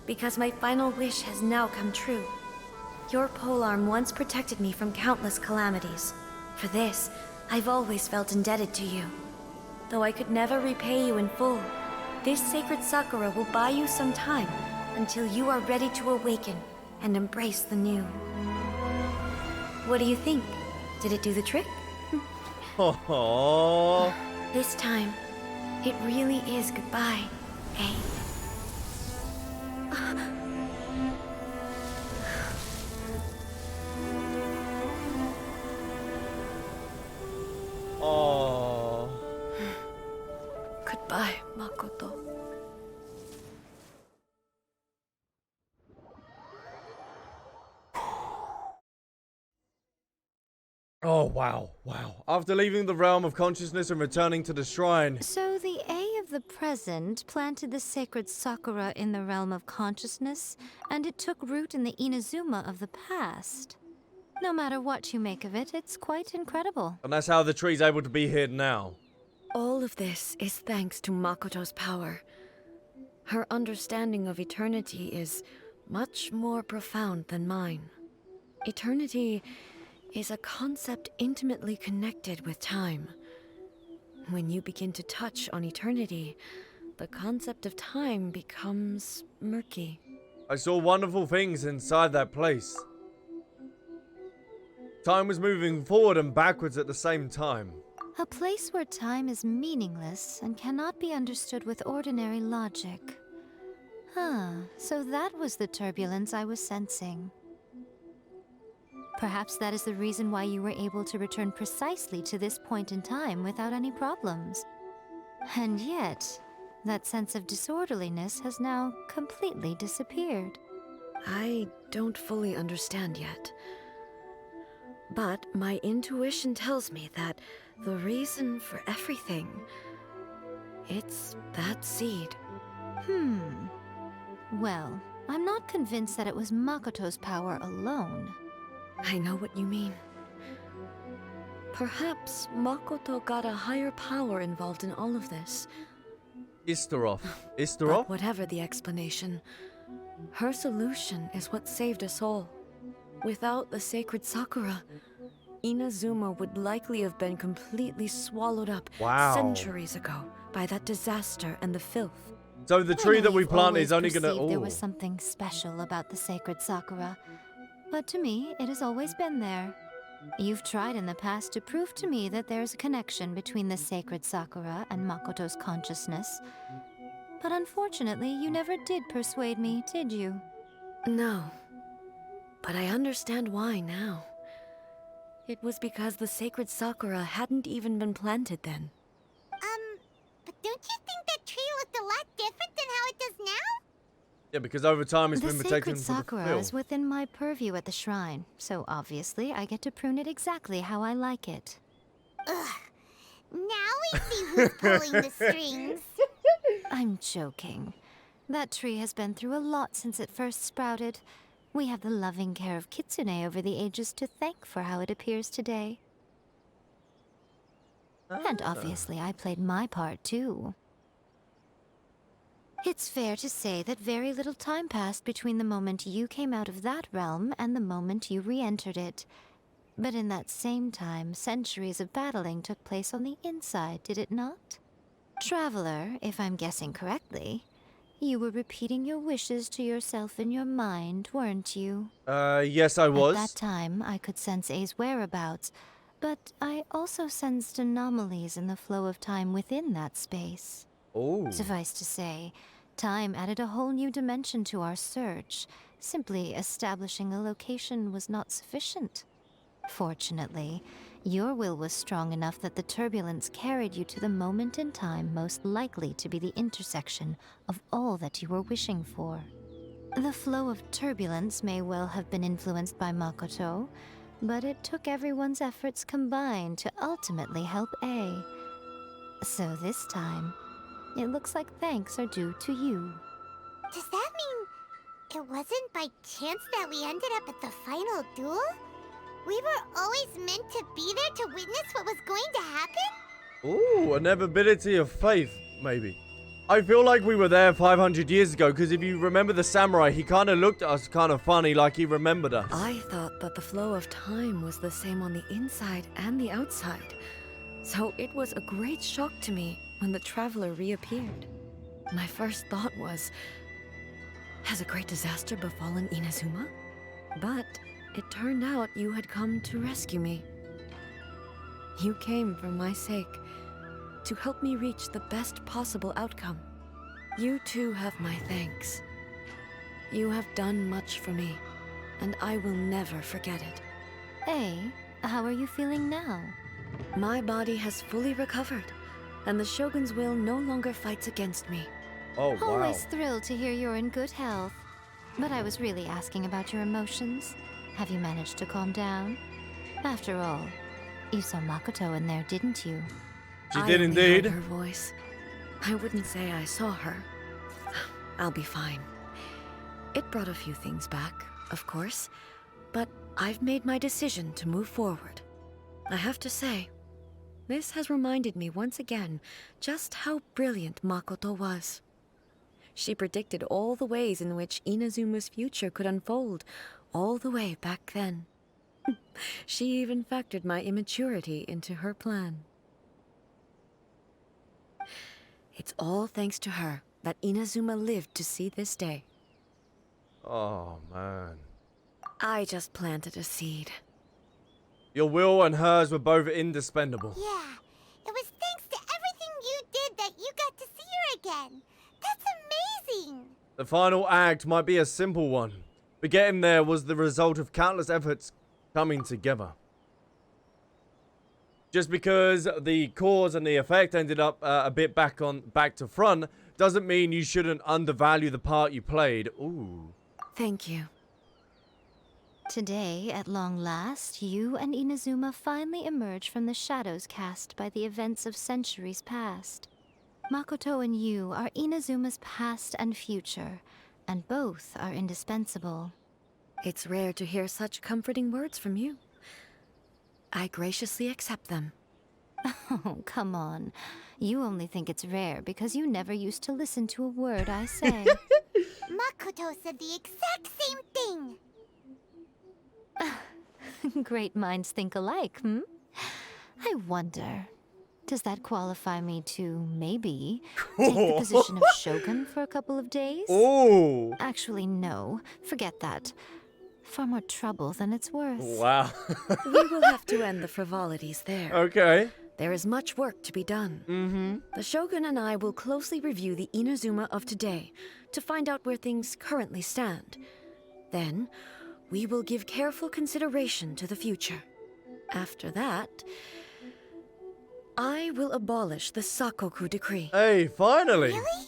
because my final wish has now come true. Your polearm once protected me from countless calamities. For this, I've always felt indebted to you. Though I could never repay you in full, this sacred Sakura will buy you some time until you are ready to awaken and embrace the new. What do you think? Did it do the trick? Oh. This time, it really is goodbye, eh? Oh. Goodbye, Makoto. Oh, wow. Wow. After leaving the realm of consciousness and returning to the shrine. So the A of the present planted the sacred sakura in the realm of consciousness, and it took root in the inazuma of the past. No matter what you make of it, it's quite incredible. And that's how the tree's able to be here now. All of this is thanks to Makoto's power. Her understanding of eternity is much more profound than mine. Eternity is a concept intimately connected with time. When you begin to touch on eternity, the concept of time becomes murky. I saw wonderful things inside that place. Time was moving forward and backwards at the same time. A place where time is meaningless and cannot be understood with ordinary logic. So that was the turbulence I was sensing. Perhaps that is the reason why you were able to return precisely to this point in time without any problems. And yet, that sense of disorderliness has now completely disappeared. I don't fully understand yet. But my intuition tells me that the reason for everything, it's that seed. Well, I'm not convinced that it was Makoto's power alone. I know what you mean. Perhaps Makoto got a higher power involved in all of this. Isterov. But whatever the explanation, her solution is what saved us all. Without the sacred Sakura, Inazuma would likely have been completely swallowed up centuries ago by that disaster and the filth. So the tree that we plant is only gonna... There was something special about the sacred Sakura. But to me, it has always been there. You've tried in the past to prove to me that there's a connection between the sacred Sakura and Makoto's consciousness. But unfortunately, you never did persuade me, did you? No. But I understand why now. It was because the sacred Sakura hadn't even been planted then. But don't you think that tree looked a lot different than how it does now? Yeah, because over time it's The been protected sacred from the Sakura filth. is within my purview at the shrine, so obviously I get to prune it exactly how I like it. Ugh. Now we see who's pulling the strings. I'm joking. That tree has been through a lot since it first sprouted. We have the loving care of Kitsune over the ages to thank for how it appears today. And obviously I played my part too. It's fair to say that very little time passed between the moment you came out of that realm and the moment you re-entered it. But in that same time, centuries of battling took place on the inside, did it not? Traveler, if I'm guessing correctly, you were repeating your wishes to yourself in your mind, weren't you? Yes, I was. At that time, I could sense A's whereabouts, but I also sensed anomalies in the flow of time within that space. Oh. Suffice to say, time added a whole new dimension to our search. Simply establishing a location was not sufficient. Fortunately, your will was strong enough that the turbulence carried you to the moment in time most likely to be the intersection of all that you were wishing for. The flow of turbulence may well have been influenced by Makoto, but it took everyone's efforts combined to ultimately help A. So this time, it looks like thanks are due to you. Does that mean it wasn't by chance that we ended up at the final duel? We were always meant to be there to witness what was going to happen? Ooh, an inevitability of faith, maybe. I feel like we were there 500 years ago, because if you remember the samurai, he kind of looked at us kind of funny, like he remembered us. I thought that the flow of time was the same on the inside and the outside. So it was a great shock to me when the traveler reappeared. My first thought was, has a great disaster befallen Inazuma? But It turned out you had come to rescue me. You came for my sake, to help me reach the best possible outcome. You too have my thanks. You have done much for me, and I will never forget it. Hey, how are you feeling now? My body has fully recovered, and the Shogun's will no longer fights against me. Oh, wow. Always thrilled to hear you're in good health. But I was really asking about your emotions. Have you managed to calm down? After all, you saw Makoto in there, didn't you? She did indeed. I heard her voice. I wouldn't say I saw her. I'll be fine. It brought a few things back, of course, but I've made my decision to move forward. I have to say, this has reminded me once again just how brilliant Makoto was. She predicted all the ways in which Inazuma's future could unfold, all the way back then. She even factored my immaturity into her plan. It's all thanks to her that Inazuma lived to see this day. Oh, man. I just planted a seed. Your will and hers were both indispensable. Yeah, it was thanks to everything you did that you got to see her again. That's amazing. The final act might be a simple one, but getting there was the result of countless efforts coming together. Just because the cause and the effect ended up a bit back to front doesn't mean you shouldn't undervalue the part you played. Ooh. Thank you. Today, at long last, you and Inazuma finally emerge from the shadows cast by the events of centuries past. Makoto and you are Inazuma's past and future, and both are indispensable. It's rare to hear such comforting words from you. I graciously accept them. Oh, come on. You only think it's rare because you never used to listen to a word I say. Makoto said the exact same thing. Great minds think alike, hmm? I wonder, does that qualify me to, maybe, take the position of Shogun for a couple of days? Oh. Actually, no. Forget that. Far more trouble than it's worth. Wow. We will have to end the frivolities there. Okay. There is much work to be done. The Shogun and I will closely review the Inazuma of today to find out where things currently stand. Then, we will give careful consideration to the future. After that, I will abolish the Sakoku decree. Hey, finally. Really?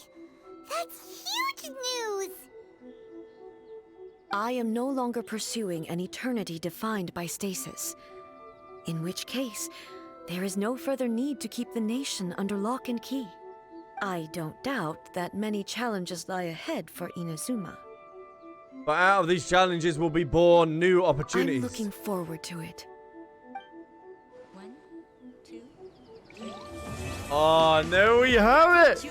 That's huge news. I am no longer pursuing an eternity defined by stasis. In which case, there is no further need to keep the nation under lock and key. I don't doubt that many challenges lie ahead for Inazuma. But out of these challenges will be born new opportunities. I'm looking forward to it. 1, 2, 3. Oh, there we have it.